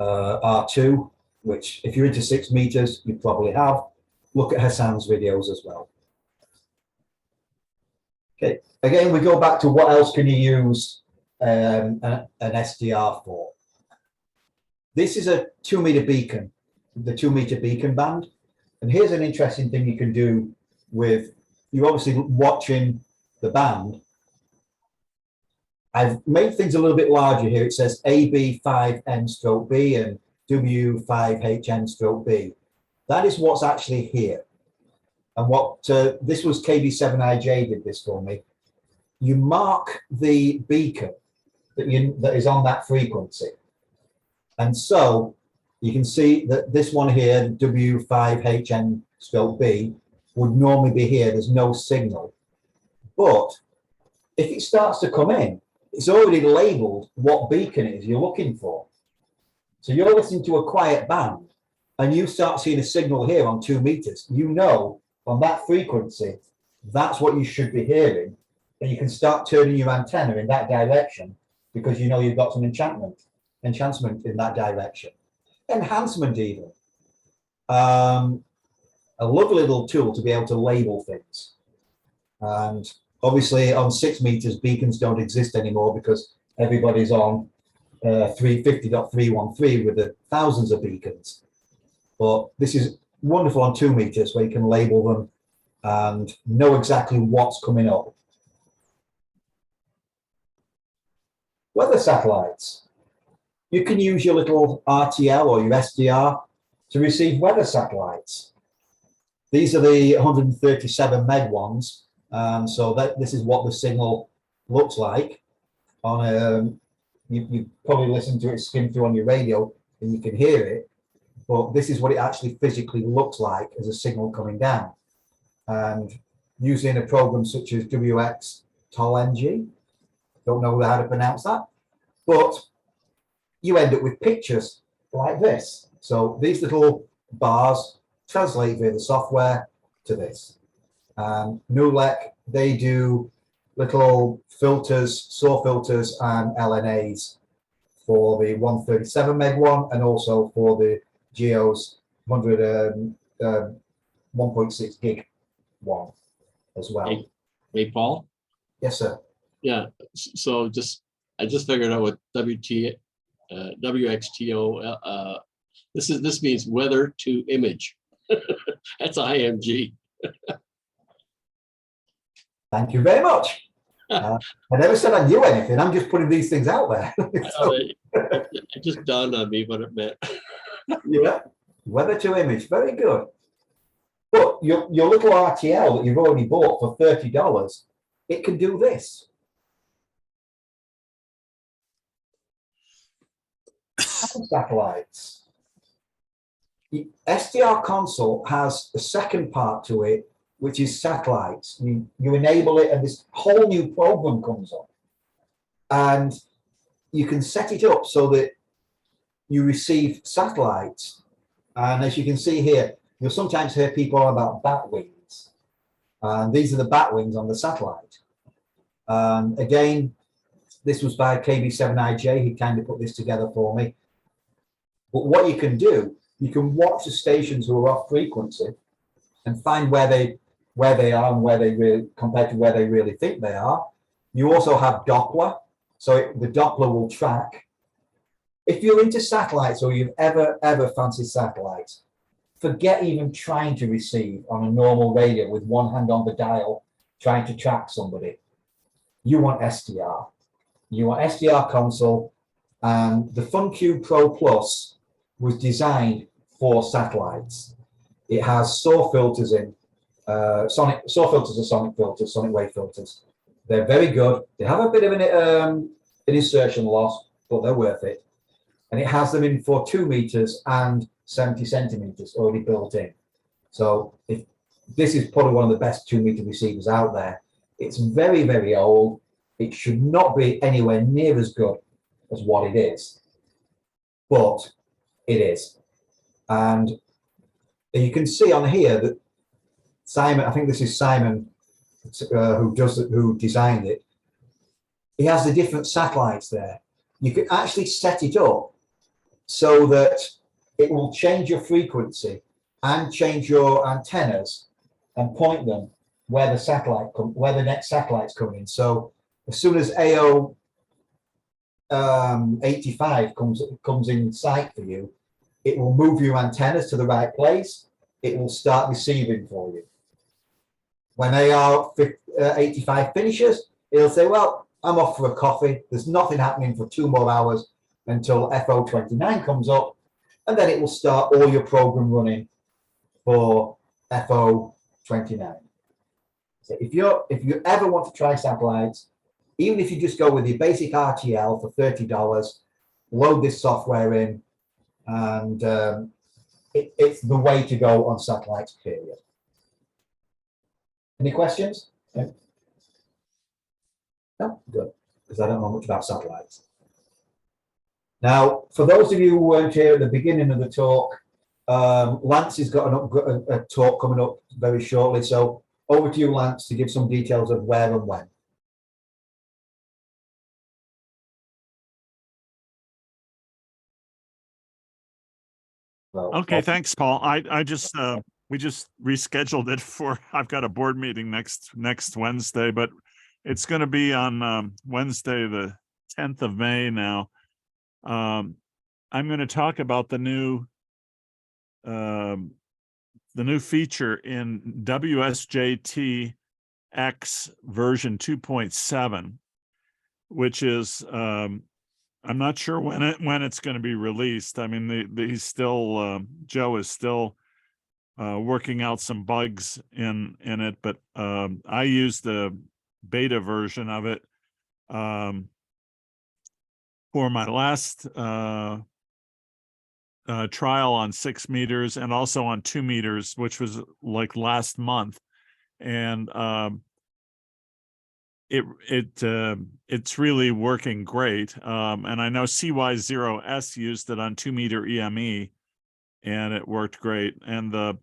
R2, which if you're into 6 meters, you probably have, look at Hassan's videos as well. Okay, again, we go back to what else can you use an SDR for? This is a 2-meter beacon, the 2-meter beacon band. And here's an interesting thing you can do with, you're obviously watching the band. I've made things a little bit larger here. It says AB5N/B and W5HN/B. That is what's actually here. And what this was KB7IJ did this for me. You mark the beacon that is on that frequency. And so you can see that this one here, W5HN/B, would normally be here. There's no signal. But if it starts to come in, it's already labeled what beacon it is you're looking for. So you're listening to a quiet band and you start seeing a signal here on 2 meters. You know on that frequency, that's what you should be hearing. And you can start turning your antenna in that direction because you know you've got some enhancement in that direction. Enhancement even. A lovely little tool to be able to label things. And obviously on 6 meters, beacons don't exist anymore because everybody's on 350.313 with the thousands of beacons. But this is wonderful on 2 meters where you can label them and know exactly what's coming up. Weather satellites. You can use your little RTL or your SDR to receive weather satellites. These are the 137 meg ones. So this is what the signal looks like. On you probably listen to it skim through on your radio and you can hear it, but this is what it actually physically looks like as a signal coming down. And using a program such as WX-TOLNG, don't know how to pronounce that, but you end up with pictures like this. So these little bars translate via the software to this. NULEC, they do little filters, SAW filters and LNAs for the 137 meg one and also for the GEOS 100 1.6 gig one as well. Hey, Paul? Yes, sir. Yeah, so I just figured out what WXTO, this means weather to image. That's IMG. Thank you very much. I never said I knew anything. I'm just putting these things out there. So, It just dawned on me what it meant. yeah, weather to image, very good. But your little RTL that you've already bought for $30, it can do this. Satellites. The SDR console has a second part to it, which is satellites. You enable it and this whole new program comes up. And you can set it up so that you receive satellites. And as you can see here, you'll sometimes hear people on about bat wings. And these are the bat wings on the satellite. Again, this was by KB7IJ. He kind of put this together for me. But what you can do, you can watch the stations who are off frequency and find where they are and where they really, compared to where they really think they are. You also have Doppler. So the Doppler will track. If you're into satellites or you've ever fancied satellites, forget even trying to receive on a normal radio with one hand on the dial, trying to track somebody. You want SDR. You want SDR console, and the FunQ Pro Plus was designed for satellites. It has SAW filters in, SAW filters are sonic filters, sonic wave filters. They're very good. They have a bit of an insertion loss, but they're worth it. And it has them in for 2 meters and 70 centimeters already built in. So if this is probably one of the best 2 meter receivers out there. It's very, very old. It should not be anywhere near as good as what it is, but it is. And you can see on here that Simon, I think this is Simon who designed it. He has the different satellites there. You can actually set it up so that it will change your frequency and change your antennas and point them where the next satellite's coming in. So as soon as AO 85 comes in sight for you, it will move your antennas to the right place. It will start receiving for you. When AR 85 finishes, it'll say, well, I'm off for a coffee. There's nothing happening for 2 more hours until FO 29 comes up. And then it will start all your program running for FO 29. So if you ever want to try satellites, even if you just go with your basic RTL for $30, load this software in, and it's the way to go on satellites, period. Any questions? Yeah. No? Good, because I don't know much about satellites. Now, for those of you who weren't here at the beginning of the talk, Lance has got a talk coming up very shortly. So over to you, Lance, to give some details of where and when. Well, Okay, thanks, Paul. I just we just rescheduled it for, I've got a board meeting next Wednesday, but it's going to be on Wednesday, the 10th of May now. I'm going to talk about the new feature in WSJT X version 2.7, which is I'm not sure when it's going to be released. I mean, he's still Joe is still working out some bugs in it, but I used the beta version of it for my last trial on 6 meters and also on 2 meters, which was like last month, and it's really working great. And I know CY0S used it on 2 meter EME, and it worked great. And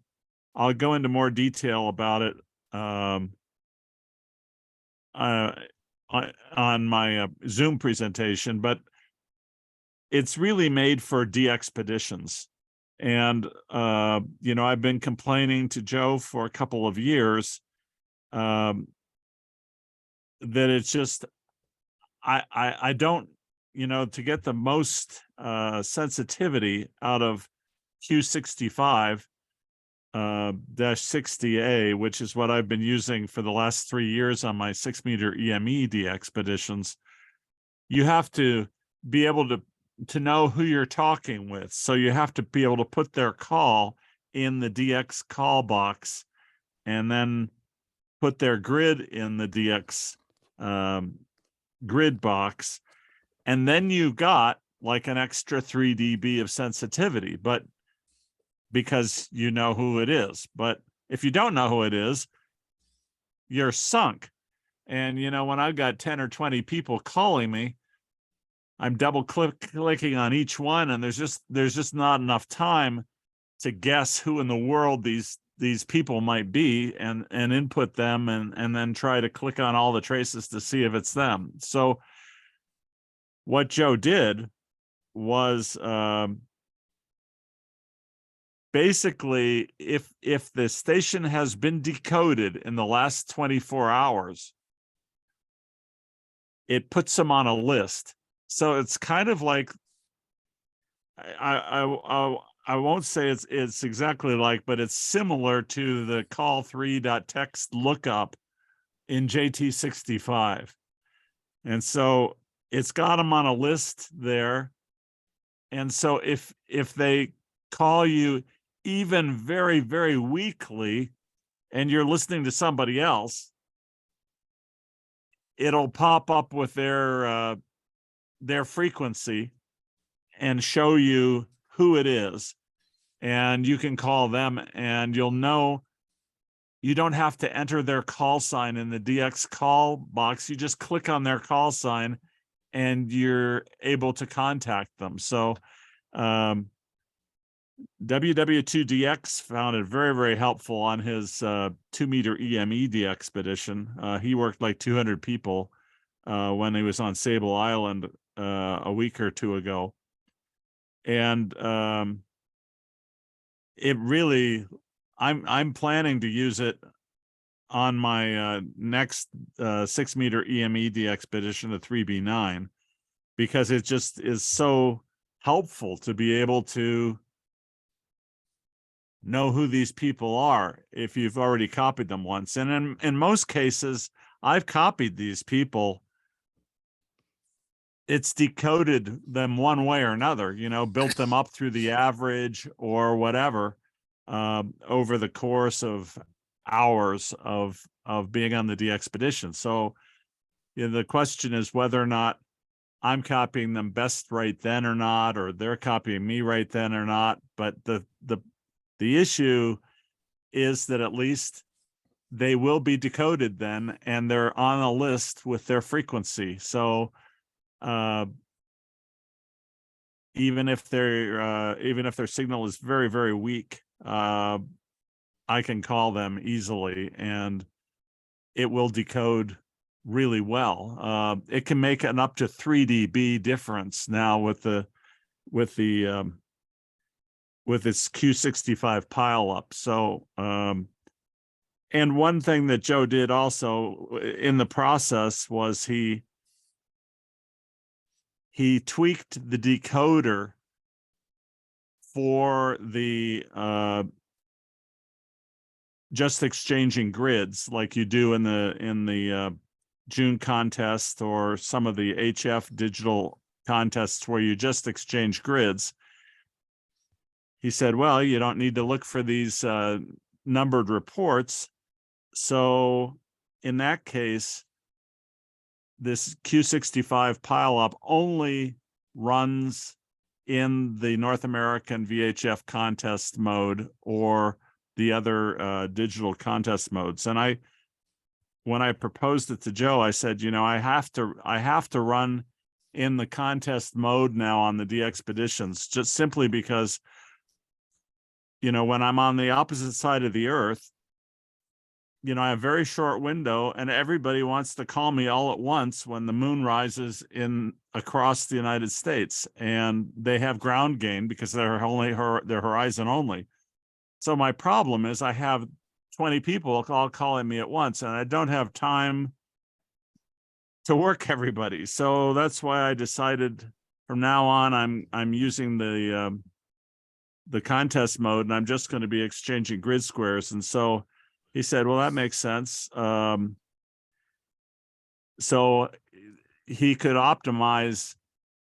I'll go into more detail about it on my Zoom presentation, but it's really made for DXpeditions. And, you know, I've been complaining to Joe for a couple of years that it's just, I don't, you know, to get the most sensitivity out of Q65 dash 60A, which is what I've been using for the last 3 years on my 6-meter EME expeditions, you have to be able to know who you're talking with. So you have to be able to put their call in the DX call box and then put their grid in the DX grid box. And then you got like an extra 3 dB of sensitivity, but because you know who it is. But if you don't know who it is, you're sunk. And, you know, when I've got 10 or 20 people calling me, I'm double clicking on each one, and there's just not enough time to guess who in the world these people might be and input them and then try to click on all the traces to see if it's them. So what Joe did was basically if the station has been decoded in the last 24 hours, it puts them on a list. So it's kind of like, I won't say it's exactly like, but it's similar to the call3.txt lookup in JT65. And so it's got them on a list there. And so if they call you even very, very weakly and you're listening to somebody else, it'll pop up with their frequency and show you who it is, and you can call them, and you'll know you don't have to enter their call sign in the DX call box. You just click on their call sign and you're able to contact them. So WW2DX found it very, very helpful on his 2-meter EME expedition. He worked like 200 people when he was on Sable Island a week or two ago. And it really, I'm planning to use it on my next 6-meter EME expedition, the 3B9, because it just is so helpful to be able to know who these people are if you've already copied them once. And in most cases, I've copied these people. It's decoded them one way or another, you know, built them up through the average or whatever over the course of hours of being on the DXpedition. So you know, the question is whether or not I'm copying them best right then or not, or they're copying me right then or not. But the issue is that at least they will be decoded then, and they're on a list with their frequency. So even if their signal is very, very weak, I can call them easily and it will decode really well. It can make an up to 3 dB difference now with its Q65 pileup. So and one thing that Joe did also in the process was he tweaked the decoder for the just exchanging grids like you do in the June contest or some of the HF digital contests where you just exchange grids. He said, well, you don't need to look for these numbered reports. So in that case, this Q65 pileup only runs in the North American VHF contest mode or the other digital contest modes. And when I proposed it to Joe, I said, you know, I have to run in the contest mode now on the DXpeditions, just simply because, you know, when I'm on the opposite side of the earth, I have a very short window, and everybody wants to call me all at once when the moon rises in across the United States, and they have ground gain because they're they're horizon only. So my problem is I have 20 people all calling me at once, and I don't have time to work everybody. So that's why I decided from now on I'm using the contest mode, and I'm just going to be exchanging grid squares. And so he said, well, that makes sense. So he could optimize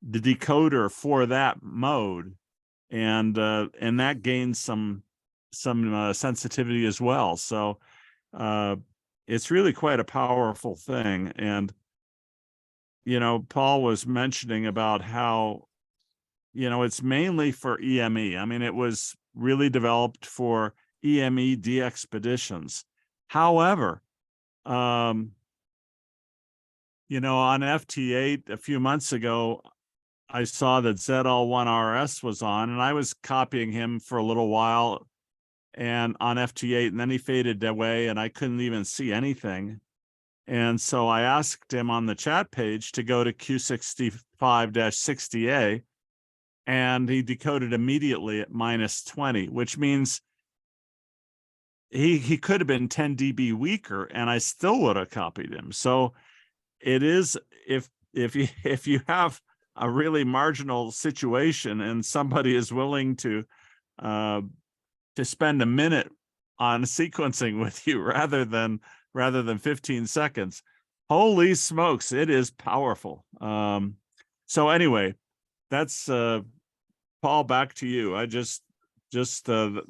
the decoder for that mode, and that gains some sensitivity as well. So it's really quite a powerful thing. And Paul was mentioning about how it's mainly for EME. I mean, it was really developed for EME DXpeditions. However, on FT8 a few months ago, I saw that ZL1RS was on, and I was copying him for a little while and on FT8, and then he faded away and I couldn't even see anything. And so I asked him on the chat page to go to Q65-60A, and he decoded immediately at -20, which means he could have been 10 dB weaker, and I still would have copied him. So it is, if you have a really marginal situation and somebody is willing to spend a minute on sequencing with you rather than 15 seconds, holy smokes, it is powerful. So anyway, that's Paul, back to you. I just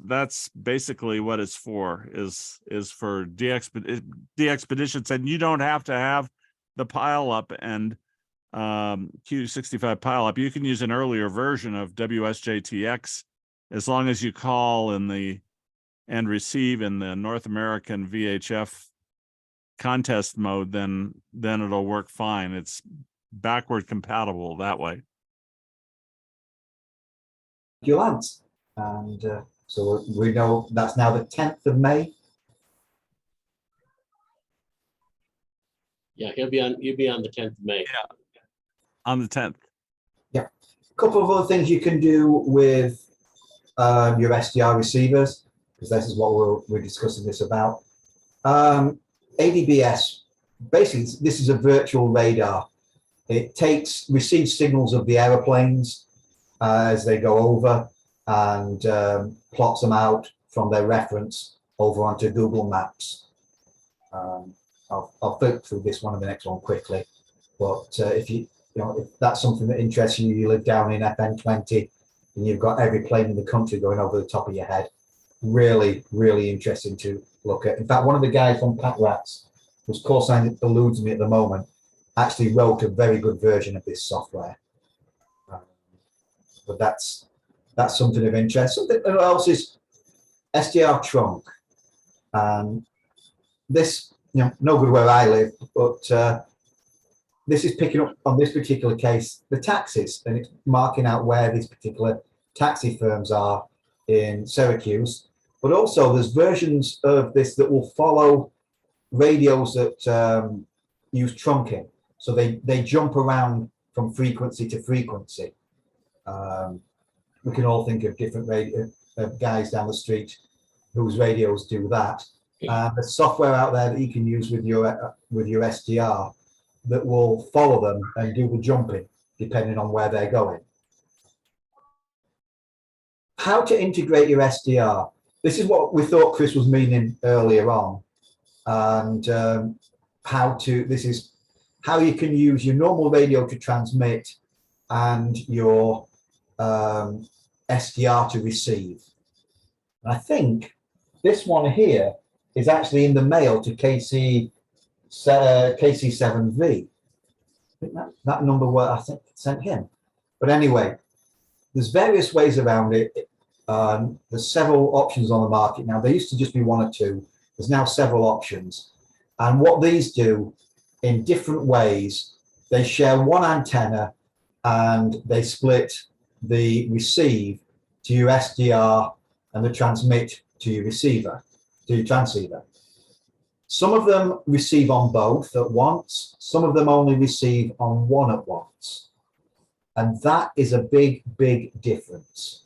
that's basically what it's for, is for DXpeditions, and you don't have to have the pile up and Q65 pile up. You can use an earlier version of WSJTX as long as you call and receive in the North American VHF contest mode, then it'll work fine. It's backward compatible that way. Thank you, Lance. And so we know that's now the 10th of May. Yeah, he'll be on the 10th of May. Yeah, on the 10th. Yeah. A couple of other things you can do with your SDR receivers, because this is what we're discussing this about. ADBS, basically, this is a virtual radar. It receives signals of the aeroplanes as they go over, and plots them out from their reference over onto Google Maps. I'll flip through this one and the next one quickly. But if that's something that interests you, you live down in FN20 and you've got every plane in the country going over the top of your head. Really, really interesting to look at. In fact, one of the guys from PackRats, whose call sign eludes me at the moment, actually wrote a very good version of this software. But that's something of interest. Something else is SDR trunk. This, no good where I live, but this is picking up on this particular case the taxis, and it's marking out where these particular taxi firms are in Syracuse. But also there's versions of this that will follow radios that use trunking. So they jump around from frequency to frequency. We can all think of different guys down the street whose radios do that. There's software out there that you can use with your SDR that will follow them and do the jumping depending on where they're going. How to integrate your SDR. This is what we thought Chris was meaning earlier on, and this is how you can use your normal radio to transmit and your SDR to receive. And I think this one here is actually in the mail to KC7V. I think that number where I think sent him. But anyway, there's various ways around it. There's several options on the market now. There used to just be one or two. There's now several options. And what these do in different ways, they share one antenna and they split the receive to your SDR and the transmit to your receiver, to your transceiver. Some of them receive on both at once. Some of them only receive on one at once. And that is a big, big difference.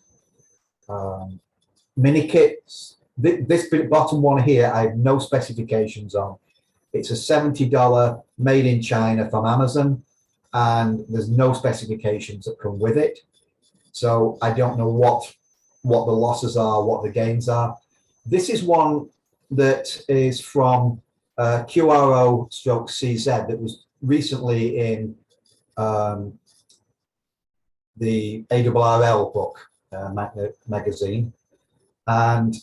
Mini kits, this bottom one here, I have no specifications on. It's a $70 made in China from Amazon, and there's no specifications that come with it. So I don't know what the losses are, what the gains are. This is one that is from QRO/CZ that was recently in the ARRL book magazine. And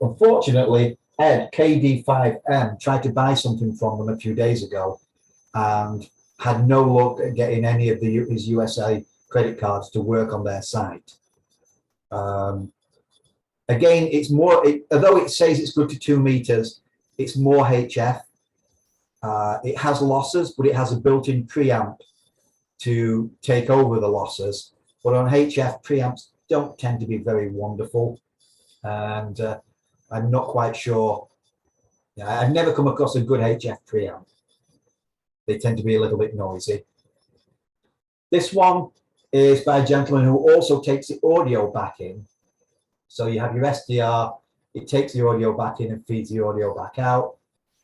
unfortunately, Ed, KD5M, tried to buy something from them a few days ago and had no luck at getting any of his USA credit cards to work on their site. Again, it's more, although it says it's good to 2 meters, it's more HF. It has losses, but it has a built-in preamp to take over the losses. But on HF, preamps don't tend to be very wonderful. And I'm not quite sure. I've never come across a good HF preamp. They tend to be a little bit noisy. This one is by a gentleman who also takes the audio back in. So you have your SDR, it takes the audio back in and feeds the audio back out.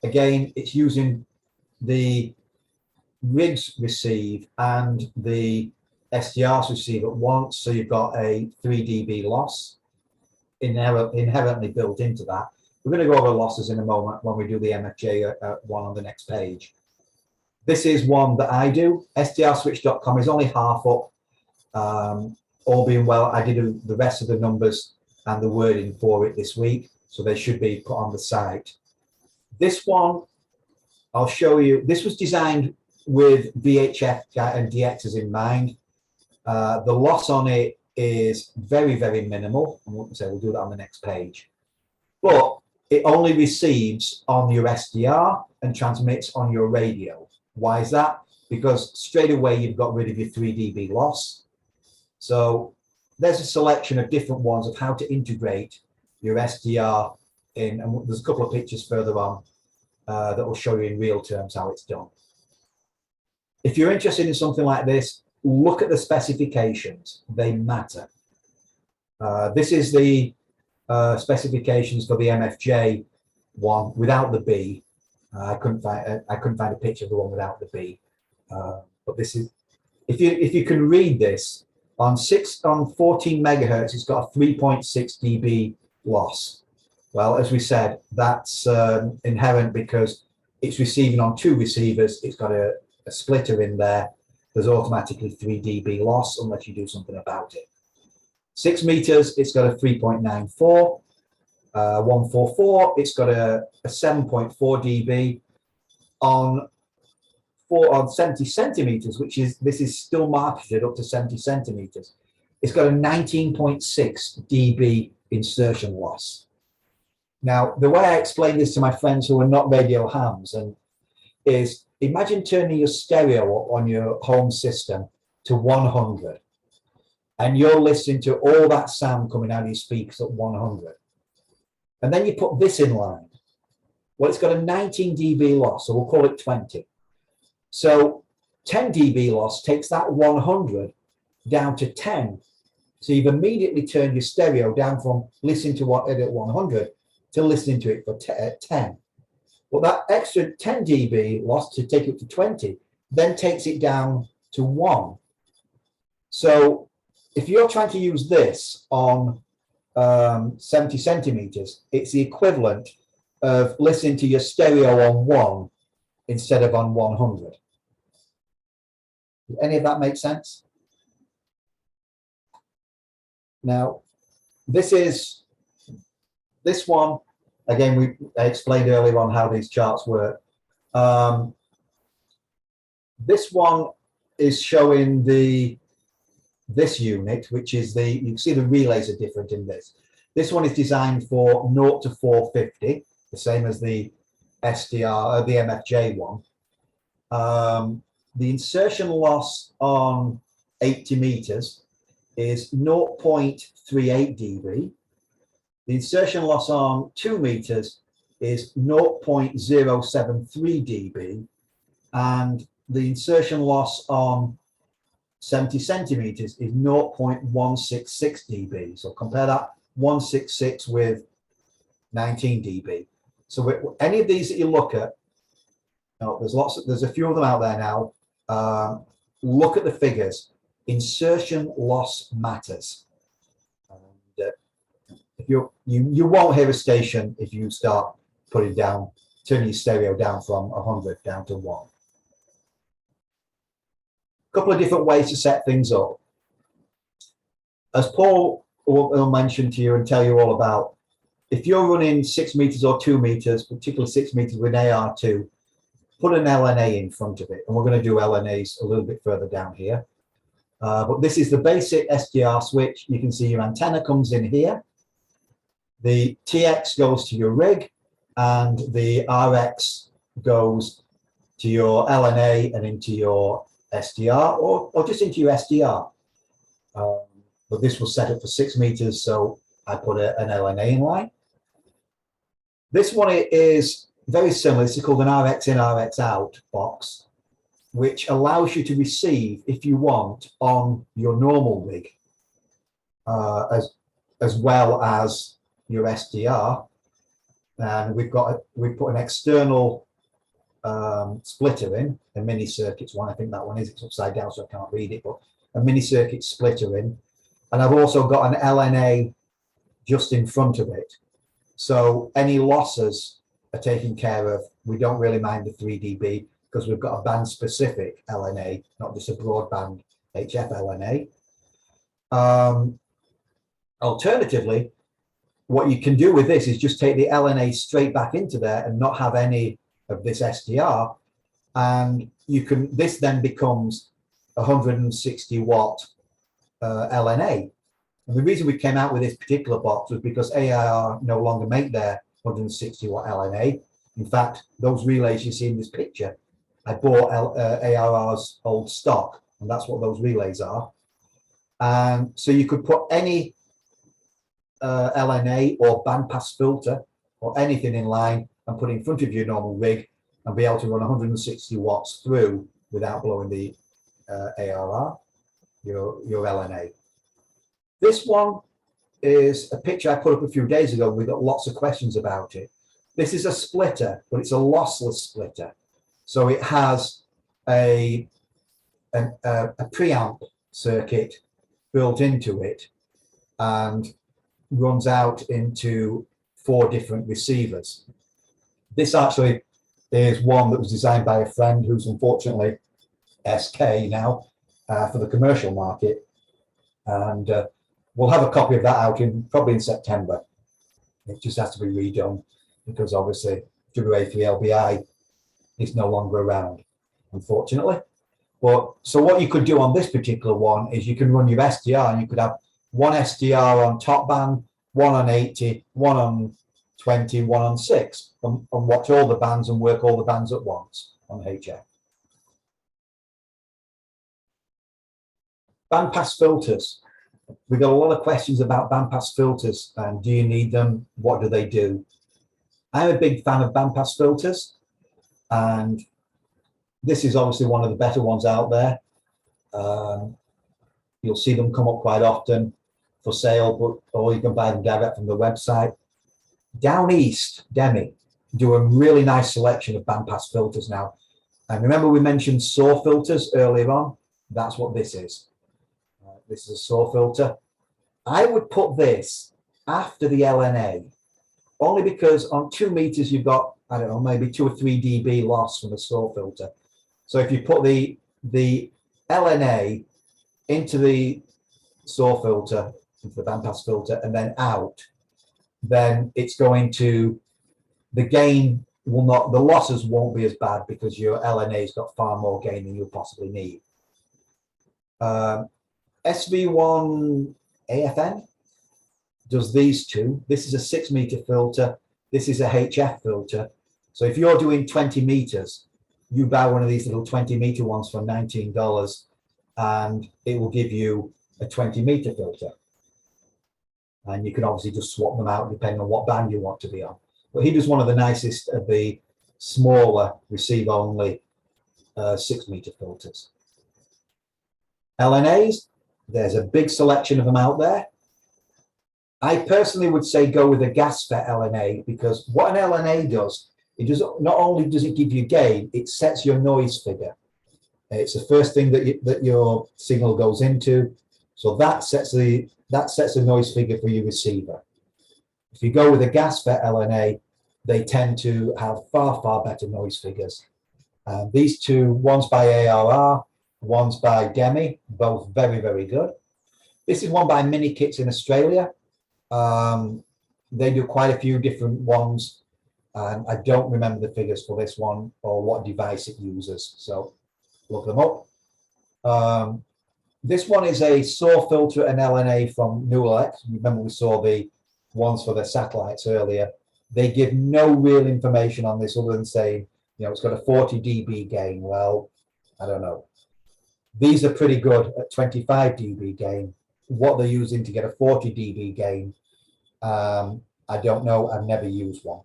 Again, it's using the rigs receive and the SDRs receive at once. So you've got a 3 dB loss inherently built into that. We're going to go over losses in a moment when we do the MFJ one on the next page. This is one that I do. SDRswitch.com is only half up. All being well, I did the rest of the numbers and the wording for it this week, so they should be put on the site. This one, I'll show you. This was designed with VHF and DXs in mind. The loss on it is very, very minimal. And we'll do that on the next page. But it only receives on your SDR and transmits on your radio. Why is that? Because straight away you've got rid of your 3 dB loss. So there's a selection of different ones of how to integrate your SDR in, and there's a couple of pictures further on that will show you in real terms how it's done. If you're interested in something like this, look at the specifications. They matter. This is the specifications for the MFJ one without the B. I couldn't find a picture of the one without the B. But this is, if you can read this, on 14 megahertz, it's got a 3.6 dB loss. Well, as we said, that's inherent because it's receiving on 2 receivers. It's got a splitter in there. There's automatically 3 dB loss unless you do something about it. 6 meters, it's got a 3.94. 144, it's got a 7.4 dB. On 70 centimeters, this is still marketed up to 70 centimeters. It's got a 19.6 dB insertion loss. Now, the way I explain this to my friends who are not radio hams is imagine turning your stereo on your home system to 100, and you're listening to all that sound coming out of your speakers at 100. And then you put this in line. Well, it's got a 19 dB loss, so we'll call it 20. So 10 dB loss takes that 100 down to 10. So you've immediately turned your stereo down from listening to it at 100 to listening to it at 10. Well, that extra 10 dB loss to take it to 20 then takes it down to 1. So if you're trying to use this on 70 centimeters, it's the equivalent of listening to your stereo on 1 instead of on 100. Does any of that make sense? Now, this one, again, I explained earlier on how these charts work. This one is showing this unit, which is you can see the relays are different in this. This one is designed for 0 to 450, the same as the SDR, the MFJ one. The insertion loss on 80 meters is 0.38 dB. The insertion loss on 2 meters is 0.073 dB, and the insertion loss on 70 centimeters is 0.166 dB. So compare that 166 with 19 dB. So any of these that you look at, there's a few of them out there now. Look at the figures. Insertion loss matters. And, if you won't hear a station if you start turning your stereo down from 100 down to 1. Couple of different ways to set things up. As Paul will mention to you and tell you all about, if you're running 6 meters or 2 meters, particularly 6 meters with AR2, put an LNA in front of it. And we're going to do LNAs a little bit further down here. But this is the basic SDR switch. You can see your antenna comes in here. The TX goes to your rig, and the RX goes to your LNA and into your SDR, or just into your SDR. But this was set up for 6 meters, so I put an LNA in line. This one is very similar. This is called an RX in, RX out box, which allows you to receive, if you want, on your normal rig, as well as your SDR. And we put an external splitter in, a mini circuits one. I think that one is, it's upside down, so I can't read it, but a mini circuit splitter in. And I've also got an LNA just in front of it. So any losses are taken care of. We don't really mind the 3 dB because we've got a band specific LNA, not just a broadband HF LNA. Alternatively, what you can do with this is just take the LNA straight back into there and not have any of this SDR, and this then becomes 160 watt LNA. And the reason we came out with this particular box was because AIR no longer make their 160 watt LNA. In fact, those relays you see in this picture, I bought ARR's old stock, and that's what those relays are. And so you could put any LNA or bandpass filter or anything in line and put it in front of your normal rig and be able to run 160 watts through without blowing the ARR, your LNA. This one is a picture I put up a few days ago. We got lots of questions about it. This is a splitter, but it's a lossless splitter. So it has a preamp circuit built into it and runs out into 4 different receivers. This actually is one that was designed by a friend who's unfortunately SK now for the commercial market. And we'll have a copy of that out probably in September. It just has to be redone because obviously WA3LBI is no longer around, unfortunately. But so what you could do on this particular one is you can run your SDR, and you could have one SDR on top band, one on 80, one on 20, one on 6, and watch all the bands and work all the bands at once on HF. Bandpass filters. We got a lot of questions about bandpass filters and do you need them? What do they do? I'm a big fan of bandpass filters, and this is obviously one of the better ones out there. You'll see them come up quite often for sale, or you can buy them direct from the website. Down East, DXing, do a really nice selection of bandpass filters now. And remember we mentioned SAW filters earlier on? That's what this is. This is a SAW filter. I would put this after the LNA, only because on 2 meters you've got, I don't know, maybe 2 or 3 dB loss from a SAW filter. So if you put the LNA into the SAW filter, into the bandpass filter, and then out, then it's going to, the gain will not, the losses won't be as bad because your LNA's got far more gain than you'll possibly need. SV1 AFN does these two. This is a 6 meter filter. This is a HF filter. So if you're doing 20 meters, you buy one of these little 20 meter ones for $19 and it will give you a 20 meter filter. And you can obviously just swap them out depending on what band you want to be on. But he does one of the nicest of the smaller receive-only 6-meter filters. LNAs, there's a big selection of them out there. I personally would say go with a GASFET LNA, because what an LNA does, it does not only does it give you gain, it sets your noise figure. It's the first thing that your signal goes into, so that sets a noise figure for your receiver. If you go with a GASFET LNA, they tend to have far better noise figures. These two, one's by ARR, one's by DXing, both very good. This is one by Minikits in Australia. They do quite a few different ones, and I don't remember the figures for this one or what device it uses, so look them up. This one is a SAW filter and LNA from NewEME. Remember we saw the ones for the satellites earlier. They give no real information on this other than saying, you know, it's got a 40 dB gain. Well, I don't know. These are pretty good at 25 dB gain. What they're using to get a 40 dB gain, I don't know. I've never used one.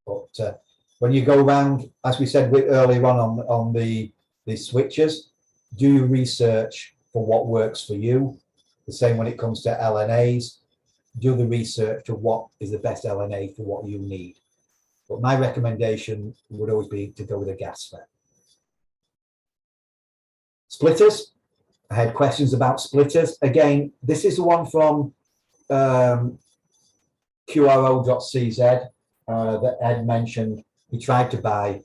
But when you go around, as we said earlier on the switches, do your research for what works for you. The same when it comes to LNAs. Do the research to what is the best LNA for what you need. But my recommendation would always be to go with a GASFET. Splitters. I had questions about splitters. Again, this is the one from QRO.cz that Ed mentioned he tried to buy,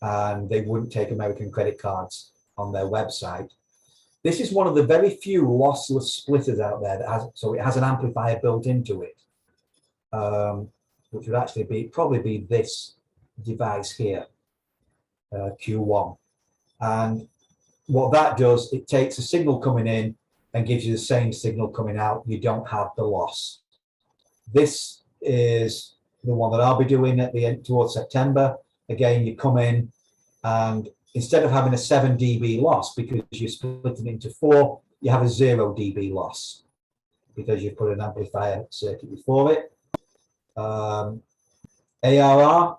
and they wouldn't take American credit cards on their website. This is one of the very few lossless splitters out there that it has an amplifier built into it, which would actually probably be this device here, Q1. And what that does, it takes a signal coming in and gives you the same signal coming out. You don't have the loss. This is the one that I'll be doing at the end towards September. Again, you come in and instead of having a 7 dB loss because you're splitting into 4, you have a 0 dB loss because you've put an amplifier circuit before it. ARR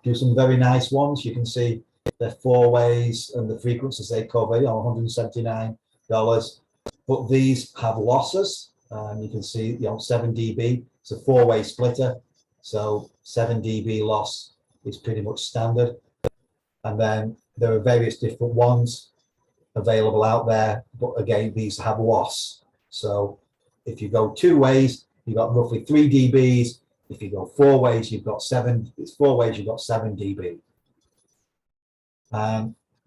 do some very nice ones. You can see the 4 ways and the frequencies they cover, you know, $179. But these have losses. You can see, you know, 7 dB. It's a 4-way splitter, so 7 dB loss is pretty much standard. And then there are various different ones available out there, but again, these have loss. So if you go 2 ways, you've got roughly 3 dBs. If you go 4 ways, you've got 7. It's 4 ways, you've got 7 dB.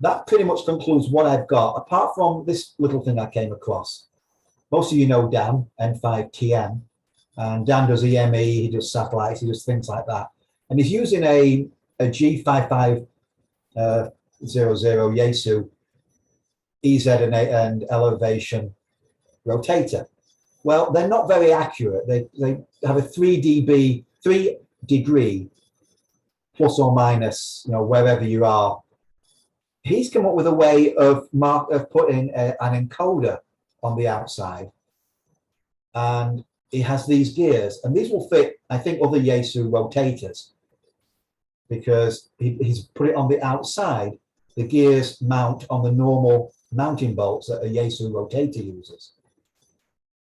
That pretty much concludes what I've got, apart from this little thing I came across. Most of you know Dan, N2EME, and Dan does EME, he does satellites, he does things like that. And he's using a G5500 Yaesu EZ and elevation rotator. Well, they're not very accurate. They have a 3 degree plus or minus, you know, wherever you are. He's come up with a way of putting an encoder on the outside, and he has these gears, and these will fit, I think, other Yaesu rotators because he's put it on the outside. The gears mount on the normal mounting bolts that a Yaesu rotator uses.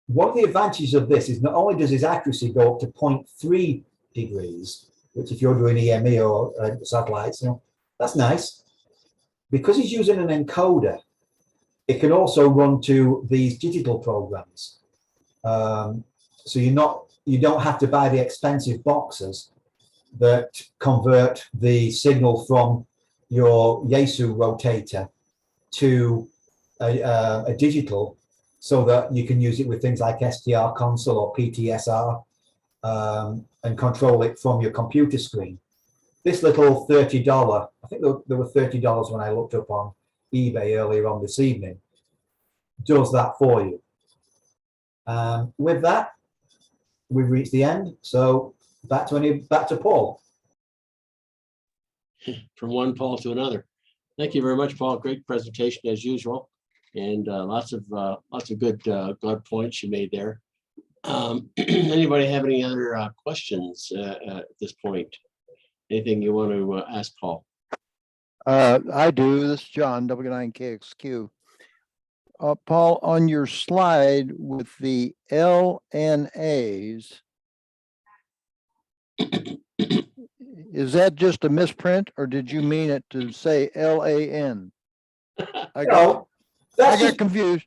One of the advantages of this is not only does his accuracy go up to 0.3 degrees, which if you're doing EME or satellites, you know, that's nice. Because he's using an encoder, it can also run to these digital programs. So you don't have to buy the expensive boxes that convert the signal from your Yaesu rotator to a digital, so that you can use it with things like SDR console or PTSR and control it from your computer screen. This little $30, I think there were $30 when I looked up on eBay earlier on this evening, does that for you. With that, we've reached the end. So back to Paul. From one Paul to another. Thank you very much, Paul. Great presentation as usual, and lots of good points you made there. Anybody have any other questions at this point? anything you want to ask Paul? I do. This is John, W9KXQ. Paul, on your slide with the LNAs, is that just a misprint or did you mean it to say LAN? I No, that's got just, confused.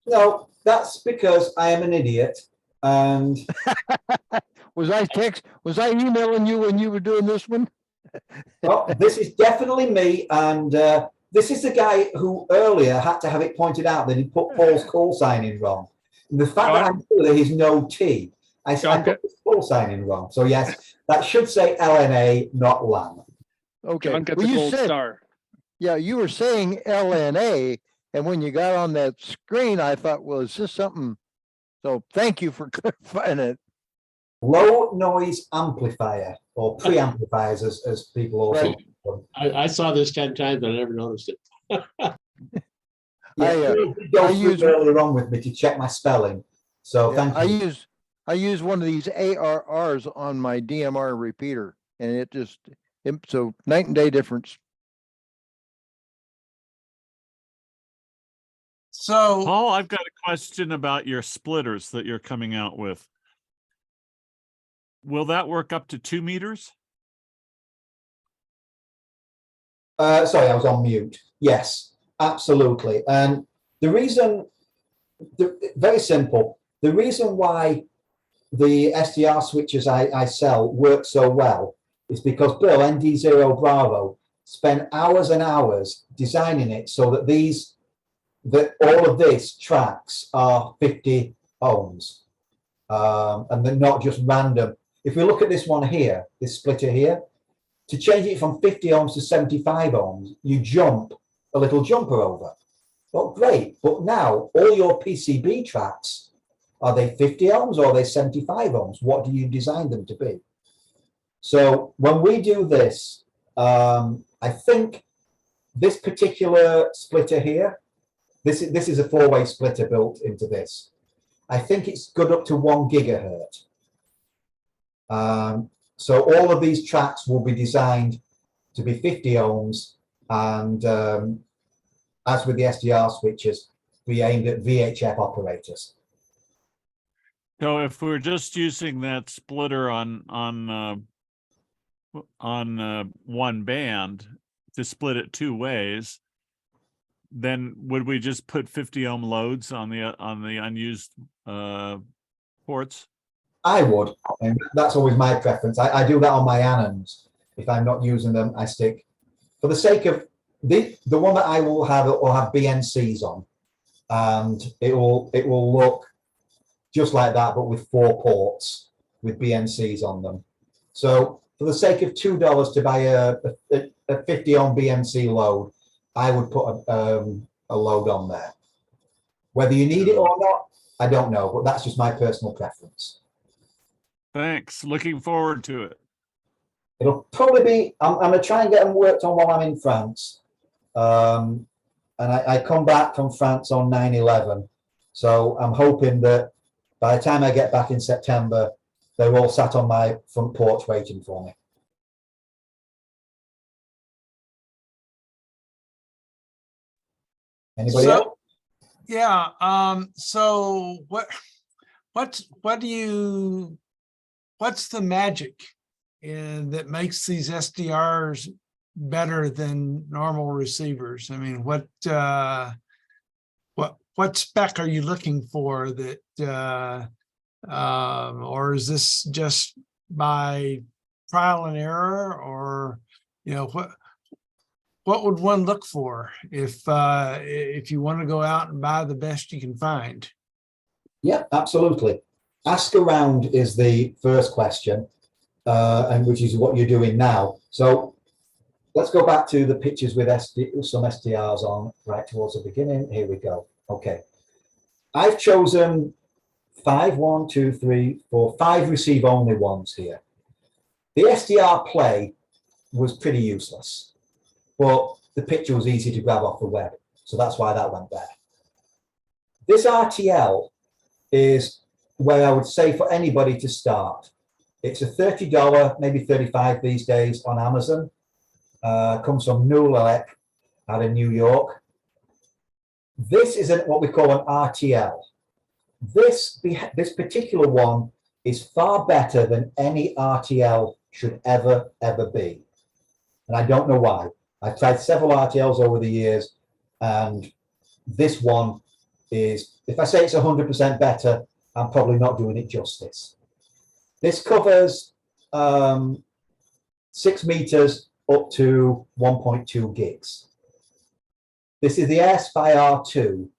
no, that's because I am an idiot. And Was I emailing you when you were doing this one? well, this is definitely me. And this is the guy who earlier had to have it pointed out that he put Paul's call sign in wrong. And the fact that I knew that he's no T, I put his call sign in wrong. So yes, that should say LNA, not LAN. Okay. John gets Well, a you gold said, star. yeah, you were saying LNA, and when you got on that screen, I thought, well, is this something? So thank you for clarifying it. Low noise amplifier or preamplifiers, as people also. Right. I saw this 10 times, but I never noticed it. Yeah, go through earlier on with me to check my spelling. So Yeah, thank you. I use one of these ARRs on my DMR repeater, and it just so night and day difference. So, Paul, I've got a question about your splitters that you're coming out with. Will that work up to 2 meters? Sorry, I was on mute. Yes, absolutely. And the reason, very simple, the reason why the SDR switches I sell work so well is because Bill, ND0 Bravo, spent hours and hours designing it so that all of these tracks are 50 ohms. And they're not just random. If we look at this one here, this splitter here, to change it from 50 ohms to 75 ohms, you jump a little jumper over. Well, great. But now all your PCB tracks, are they 50 ohms or are they 75 ohms? What do you design them to be? So when we do this, I think this particular splitter here, this is a 4-way splitter built into this. I think it's good up to 1 gigahertz. So all of these tracks will be designed to be 50 ohms, and as with the SDR switches, be aimed at VHF operators. So if we're just using that splitter on one band to split it 2 ways, then would we just put 50 ohm loads on the unused ports? I would, and that's always my preference. I do that on my Anons. If I'm not using them, I stick. For the sake of the one that I will have BNCs on, and it will look just like that, but with 4 ports with BNCs on them. So for the sake of $2 to buy a 50 ohm BNC load, I would put a load on there. Whether you need it or not, I don't know, but that's just my personal preference. Thanks. Looking forward to it. It'll probably be, I'm going to try and get them worked on while I'm in France. And I come back from France on 9/11. So I'm hoping that by the time I get back in September, they're all sat on my front porch waiting for me. Anybody else? Yeah. So what's the magic that makes these SDRs better than normal receivers? I mean, what spec are you looking for that, or is this just by trial and error, or what would one look for if you want to go out and buy the best you can find? Yeah, absolutely. Ask around is the first question, and which is what you're doing now. So let's go back to the pictures with some SDRs on right towards the beginning. Here we go. Okay. I've chosen 5 receive only ones here. The SDR play was pretty useless, but the picture was easy to grab off the web. So that's why that went there. This RTL is where I would say for anybody to start. It's a $30, maybe $35 these days on Amazon. Comes from N2EME out of New York. This is what we call an RTL. This particular one is far better than any RTL should ever be. And I don't know why. I've tried several RTLs over the years, and this one is, if I say it's 100% better, I'm probably not doing it justice. This covers 6 meters up to 1.2 gigs. This is the AirSpy R2.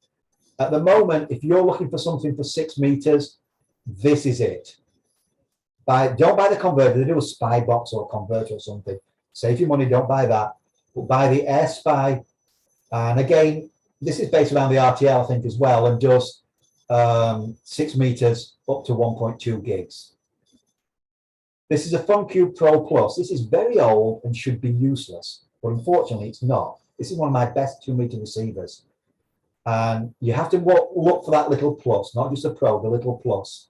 At the moment, if you're looking for something for 6 meters, this is it. Don't buy the converter. They do a spy box or a converter or something. Save your money, don't buy that. But buy the AirSpy. And again, this is based around the RTL, I think, as well, and does 6 meters up to 1.2 gigs. This is a FunCube Pro Plus. This is very old and should be useless, but unfortunately it's not. This is one of my best 2-meter receivers. And you have to look for that little plus, not just a Pro, the little plus.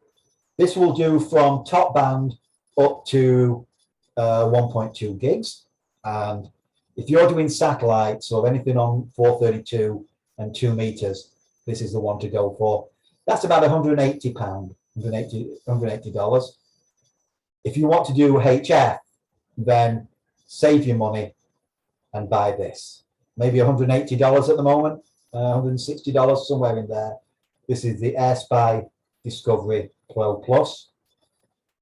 This will do from top band up to 1.2 gigs. And if you're doing satellites or anything on 432 and 2 meters, this is the one to go for. That's about £180, $180. If you want to do HF, then save your money and buy this. Maybe $180 at the moment, $160, somewhere in there. This is the AirSpy Discovery Pro Plus.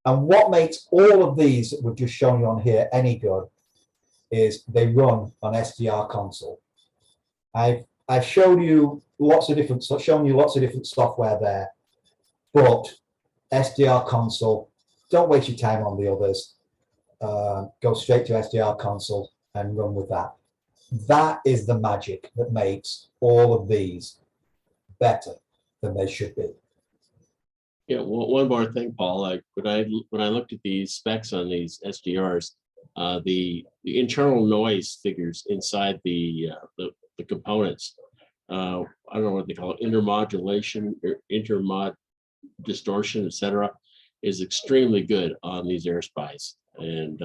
And what makes all of these that we've just shown you on here any good is they run on SDR console. I've shown you lots of different software there, but SDR console, don't waste your time on the others. Go straight to SDR console and run with that. That is the magic that makes all of these better than they should be. Yeah, one more thing, Paul. When I looked at these specs on these SDRs, the internal noise figures inside the components, I don't know what they call it, intermodulation, or intermod distortion, etc., is extremely good on these AirSpys, and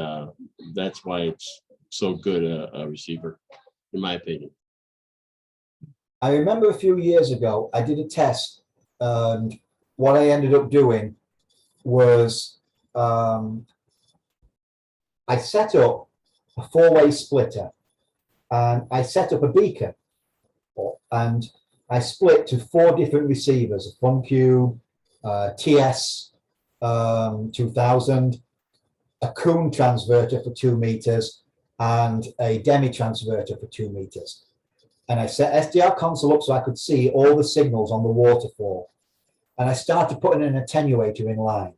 that's why it's so good a receiver, in my opinion. I remember a few years ago, I did a test, and what I ended up doing was I set up a 4-way splitter, and I set up a beacon, and I split to 4 different receivers: a FunCube, TS 2000, a Coon transverter for 2 meters, and a DXing transverter for 2 meters. And I set SDR console up so I could see all the signals on the waterfall. And I started putting an attenuator in line.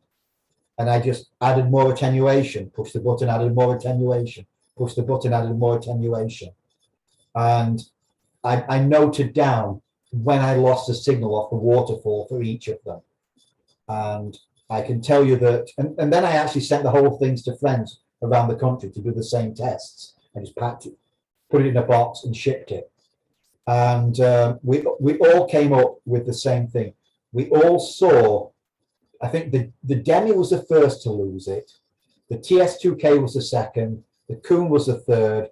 And I just added more attenuation, pushed the button, added more attenuation, pushed the button, added more attenuation. And I noted down when I lost a signal off the waterfall for each of them. And I can tell you that, and then I actually sent the whole things to friends around the country to do the same tests. I just packed it, put it in a box and shipped it. And we all came up with the same thing. We all saw, I think the DXing was the first to lose it. The TS2K was the second. The Coon was the third.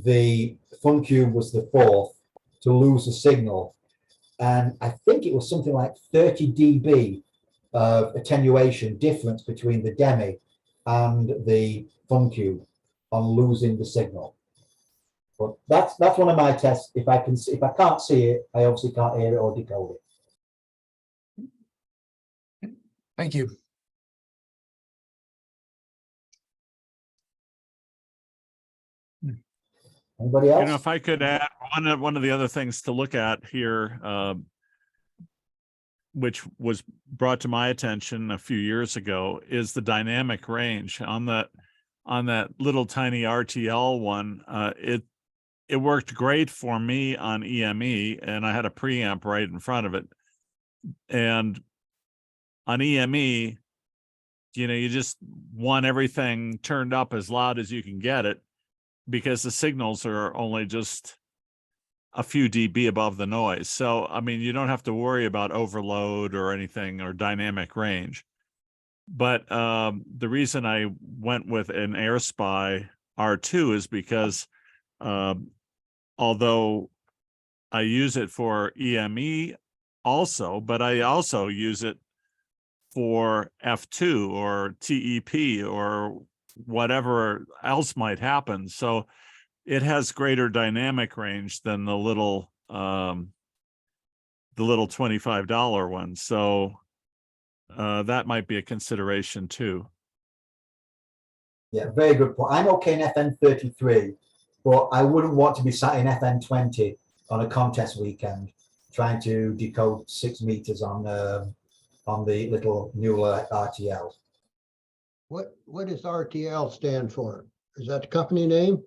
The FunCube was the fourth to lose the signal. And I think it was something like 30 dB of attenuation difference between the DXing and the FunCube on losing the signal. But that's one of my tests. If I can't see it, I obviously can't hear it or decode it. Thank you. Anybody else? You know, if I could add one of the other things to look at here, which was brought to my attention a few years ago, is the dynamic range on that little tiny RTL one. It worked great for me on EME, and I had a preamp right in front of it. And on EME, you know, you just want everything turned up as loud as you can get it, because the signals are only just a few dB above the noise. So, I mean, you don't have to worry about overload or anything or dynamic range. But the reason I went with an AirSpy R2 is because although I use it for EME also, but I also use it for F2 or TEP or whatever else might happen. So it has greater dynamic range than the little $25 one. So that might be a consideration too. Yeah, very good point. I'm okay in FN33, but I wouldn't want to be sat in FN20 on a contest weekend trying to decode 6 meters on the little Mueller RTL. What does RTL stand for? Is that the company name?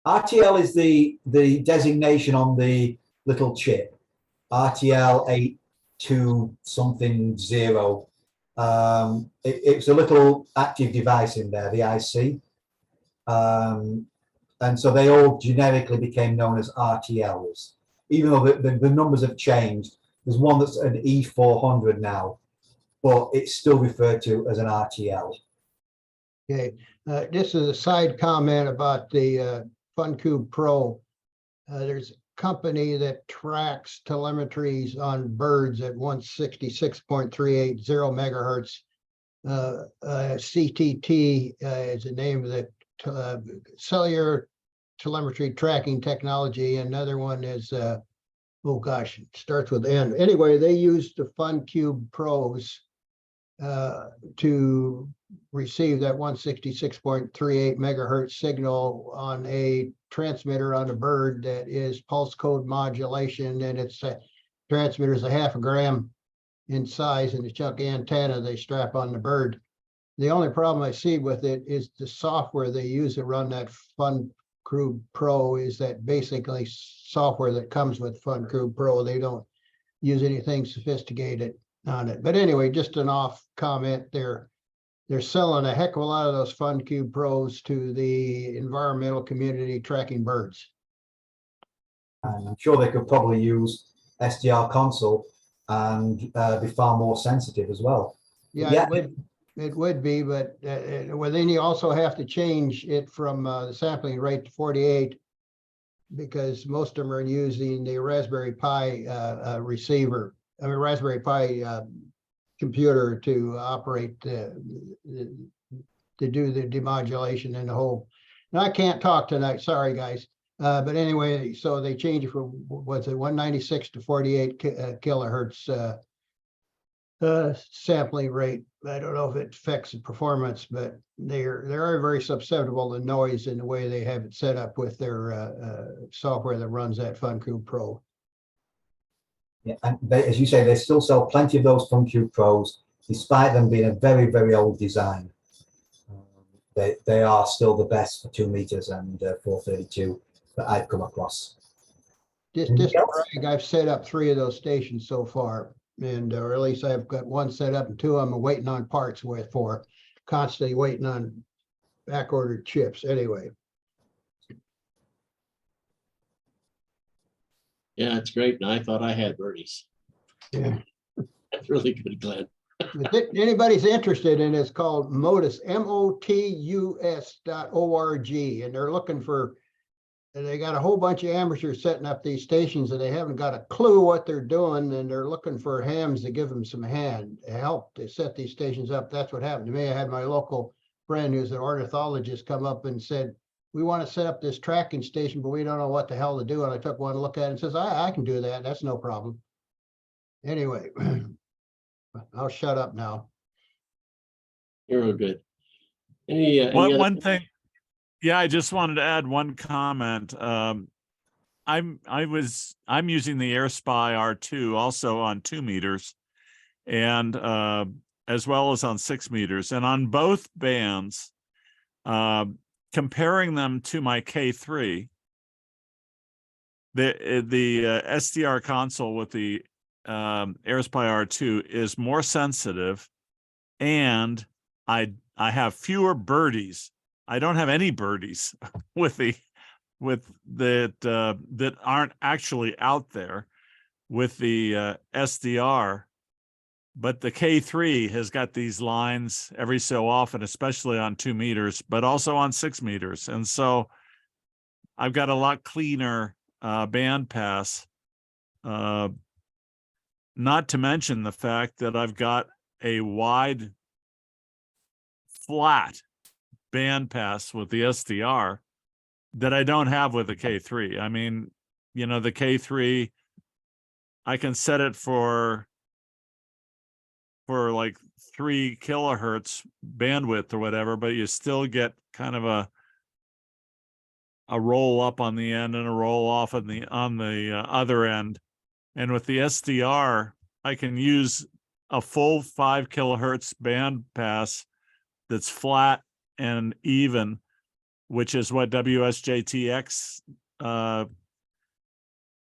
RTL is the designation on the little chip. RTL 82 something 0. It's a little active device in there, the IC. And so they all generically became known as RTLs, even though the numbers have changed. There's one that's an E400 now, but it's still referred to as an RTL. Okay, this is a side comment about the FunCube Pro. There's a company that tracks telemetries on birds at 166.380 megahertz. CTT is the name of the cellular telemetry tracking technology. Another one is, oh gosh, it starts with N. Anyway, they use the FunCube Pros to receive that 166.38 megahertz signal on a transmitter on a bird that is pulse code modulation, and its transmitter is a 0.5 gram in size, and the chunk antenna they strap on the bird. The only problem I see with it is the software they use to run that FunCube Pro is that basically software that comes with FunCube Pro. They don't use anything sophisticated on it. But anyway, just an off comment there. They're selling a heck of a lot of those FunCube Pros to the environmental community tracking birds. And I'm sure they could probably use SDR console and be far more sensitive as well. Yeah, it would be, but well, then you also have to change it from the sampling rate to 48, because most of them are using the Raspberry Pi receiver. I mean, Raspberry Pi computer to operate to do the demodulation and the whole. Now I can't talk tonight. Sorry, guys. But anyway, so they change it from what's it 196 to 48 kilohertz sampling rate. I don't know if it affects the performance, but they are very susceptible to noise in the way they have it set up with their software that runs that FunCube Pro. Yeah, and they, as you say, they still sell plenty of those FunCube Pros, despite them being a very, very old design. They are still the best for 2 meters and 432 that I've come across. Just brag, I've set up 3 of those stations so far, and or at least I've got 1 set up and 2 of them are waiting on parts for, constantly waiting on back ordered chips. Anyway. Yeah, it's great. And I thought I had birdies. Yeah. That's really good, Glenn. If anybody's interested in it, it's called Motus, MOTUS.org, and they're looking for, and they got a whole bunch of amateurs setting up these stations and they haven't got a clue what they're doing, and they're looking for hams to give them some help to set these stations up. That's what happened to me. I had my local friend who's an ornithologist come up and said, we want to set up this tracking station, but we don't know what the hell to do. And I took one look at it and says, I can do that. That's no problem. Anyway, I'll shut up now. You're real good. Any One thing, yeah, I just wanted to add one comment. I'm using the AirSpy R2 also on 2 meters, and as well as on 6 meters, and on both bands, comparing them to my K3, the SDR console with the AirSpy R2 is more sensitive, and I have fewer birdies. I don't have any birdies that aren't actually out there with the SDR, But the K3 has got these lines every so often, especially on 2 meters, but also on 6 meters. And so I've got a lot cleaner band pass. Not to mention the fact that I've got a wide, flat band pass with the SDR that I don't have with the K3. I mean, you know, the K3, I can set it for like 3 kilohertz bandwidth or whatever, but you still get kind of a roll up on the end and a roll off on the other end. And with the SDR, I can use a full 5 kilohertz band pass that's flat and even, which is what WSJTX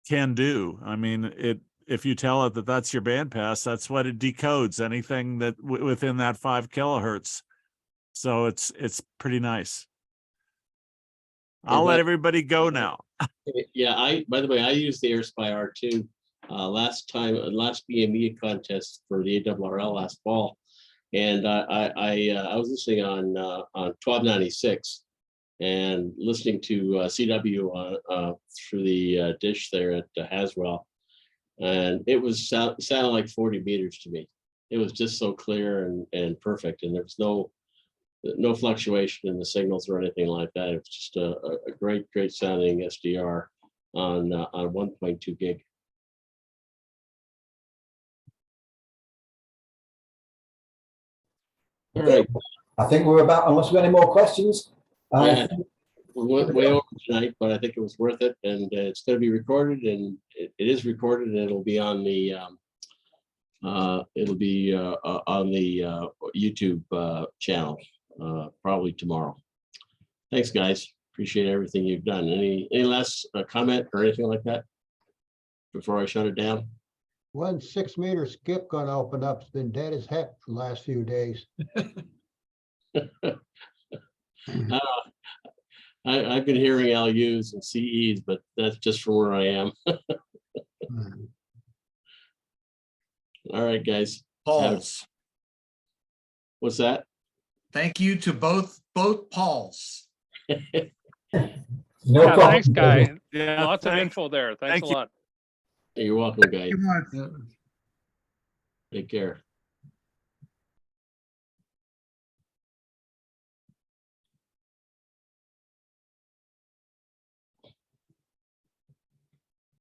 can do. I mean, if you tell it that that's your band pass, that's what it decodes, anything that within that 5 kilohertz. So it's pretty nice. I'll let everybody go now. Yeah, by the way, I used the AirSpy R2 last BME contest for the ARRL last fall, and I was listening on 1296 and listening to CW through the dish there at Haswell, and it was sounded like 40 meters to me. It was just so clear and perfect, and there was no fluctuation in the signals or anything like that. It was just a great sounding SDR on 1.2 gig. All right. I think we're about, unless we have any more questions. Yeah, we're way over tonight, but I think it was worth it, and it's going to be recorded, and it is recorded, and it'll be on the YouTube channel probably tomorrow. Thanks, guys. Appreciate everything you've done. Any last comment or anything like that before I shut it down? One 6 meter skip gonna open up. It's been dead as heck for the last few days. I've been hearing LUs and CEs, but that's just from where I am. All right, guys. Pauls. What's that? Thank you to both Pauls. No Yeah, problem. thanks, Guy. Yeah, Lots of thanks. info there. Thanks Thank a you. lot. You're welcome, guys. Yeah. Take care.